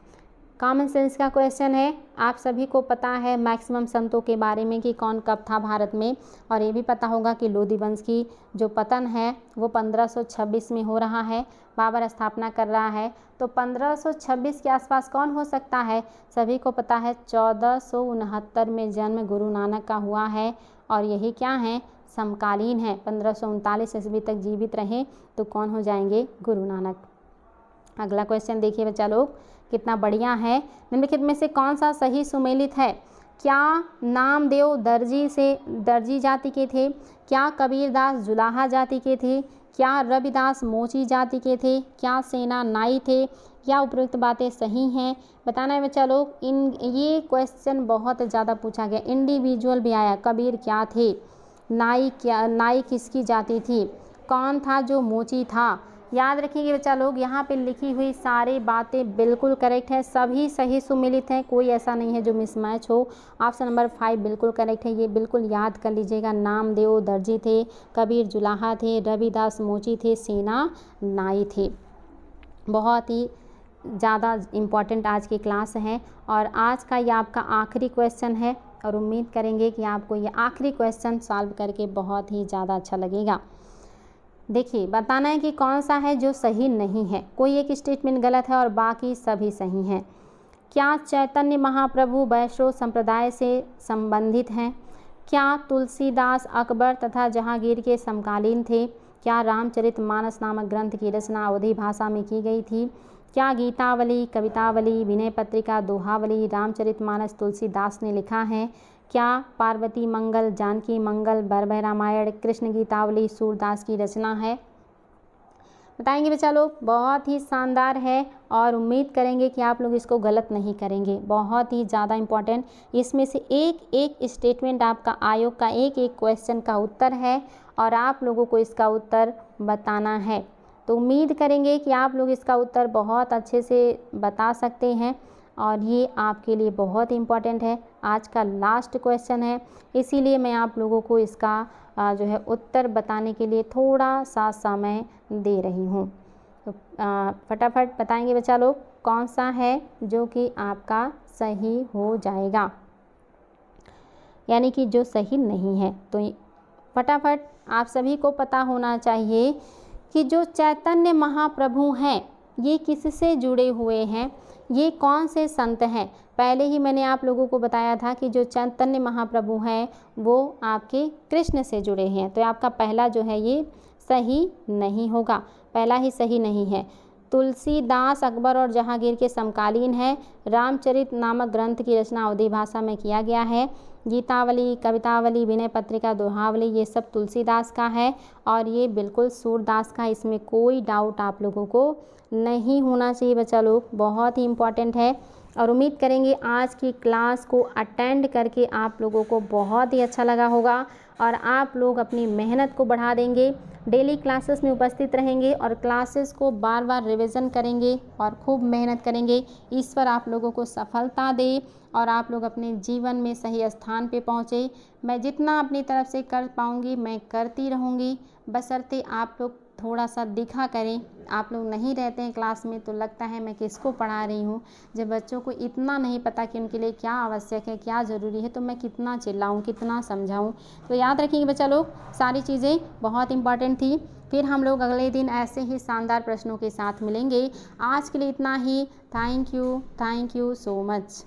कॉमन सेंस का क्वेश्चन है, आप सभी को पता है मैक्सिमम संतों के बारे में कि कौन कब था भारत में, और ये भी पता होगा कि लोधी वंश की जो पतन है वो 1526 में हो रहा है, बाबर स्थापना कर रहा है। तो 1526 के आसपास कौन हो सकता है? सभी को पता है 1469 में जन्म गुरु नानक का हुआ है, और यही क्या है? समकालीन है। 1539 ईस्वी तक जीवित रहे तो कौन हो जाएंगे? गुरु नानक। अगला क्वेश्चन देखिए बच्चा लोग, कितना बढ़िया है। निम्नलिखित में से कौन सा सही सुमेलित है? क्या नामदेव दर्जी जाति के थे? क्या कबीरदास जुलाहा जाति के थे? क्या रविदास मोची जाति के थे? क्या सेना नाई थे? क्या उपयुक्त बातें सही हैं? बताना है बच्चा लोग। ये क्वेश्चन बहुत ज़्यादा पूछा गया। इंडिविजुअल भी आया, कबीर क्या थे? नाई किसकी जाति थी? कौन था जो मोची था? याद रखिए बच्चा लोग, यहाँ पे लिखी हुई सारी बातें बिल्कुल करेक्ट है, सभी सही सुमेलित हैं, कोई ऐसा नहीं है जो मिसमैच हो। ऑप्शन नंबर 5 बिल्कुल करेक्ट है, ये बिल्कुल याद कर लीजिएगा। नामदेव दर्जी थे, कबीर जुलाहा थे, रविदास मोची थे, सेना नाई थे। बहुत ही ज़्यादा इम्पॉर्टेंट आज की क्लास है और आज का ये आपका आखिरी क्वेश्चन है और उम्मीद करेंगे कि आपको ये आखिरी क्वेश्चन सॉल्व करके बहुत ही ज़्यादा अच्छा लगेगा। देखिए, बताना है कि कौन सा है जो सही नहीं है। कोई एक स्टेटमेंट गलत है और बाकी सभी सही हैं। क्या चैतन्य महाप्रभु वैष्णव संप्रदाय से संबंधित हैं? क्या तुलसीदास अकबर तथा जहांगीर के समकालीन थे? क्या रामचरितमानस नामक ग्रंथ की रचना अवधी भाषा में की गई थी? क्या गीतावली, कवितावली, विनय पत्रिका, दोहावली रामचरितमानस तुलसीदास ने लिखा है? क्या पार्वती मंगल, जानकी मंगल, भरभय रामायण, कृष्ण गीतावली सूरदास की रचना है? बताएंगे बच्चा लोग। बहुत ही शानदार है और उम्मीद करेंगे कि आप लोग इसको गलत नहीं करेंगे। बहुत ही ज़्यादा इम्पॉर्टेंट, इसमें से एक एक स्टेटमेंट आपका आयोग का एक एक क्वेश्चन का उत्तर है और आप लोगों को इसका उत्तर बताना है। तो उम्मीद करेंगे कि आप लोग इसका उत्तर बहुत अच्छे से बता सकते हैं और ये आपके लिए बहुत इम्पॉर्टेंट है। आज का लास्ट क्वेश्चन है, इसीलिए मैं आप लोगों को इसका जो है उत्तर बताने के लिए थोड़ा सा समय दे रही हूँ। तो फटाफट बताएंगे बच्चा लोग कौन सा है जो कि आपका सही हो जाएगा, यानी कि जो सही नहीं है। तो फटाफट आप सभी को पता होना चाहिए कि जो चैतन्य महाप्रभु हैं ये किससे जुड़े हुए हैं, ये कौन से संत हैं। पहले ही मैंने आप लोगों को बताया था कि जो चैतन्य महाप्रभु हैं वो आपके कृष्ण से जुड़े हैं। तो आपका पहला जो है ये सही नहीं होगा, पहला ही सही नहीं है। तुलसीदास अकबर और जहांगीर के समकालीन है। रामचरित नामक ग्रंथ की रचना अवधी भाषा में किया गया है। गीतावली, कवितावली, विनय पत्रिका, दोहावली ये सब तुलसीदास का है और ये बिल्कुल सूरदास का, इसमें कोई डाउट आप लोगों को नहीं होना चाहिए बच्चा लोग। बहुत ही इम्पॉर्टेंट है और उम्मीद करेंगे आज की क्लास को अटेंड करके आप लोगों को बहुत ही अच्छा लगा होगा और आप लोग अपनी मेहनत को बढ़ा देंगे, डेली क्लासेस में उपस्थित रहेंगे और क्लासेस को बार बार रिवीजन करेंगे और खूब मेहनत करेंगे। ईश्वर आप लोगों को सफलता दे और आप लोग अपने जीवन में सही स्थान पे पहुँचे। मैं जितना अपनी तरफ से कर पाऊँगी मैं करती रहूँगी, बशर्ते आप लोग थोड़ा सा दिखा करें। आप लोग नहीं रहते हैं क्लास में तो लगता है मैं किसको पढ़ा रही हूँ। जब बच्चों को इतना नहीं पता कि उनके लिए क्या आवश्यक है, क्या ज़रूरी है, तो मैं कितना चिल्लाऊँ, कितना समझाऊँ। तो याद रखिए बच्चा लोग, सारी चीज़ें बहुत इम्पॉर्टेंट थी। फिर हम लोग अगले दिन ऐसे ही शानदार प्रश्नों के साथ मिलेंगे। आज के लिए इतना ही। Thank you so much.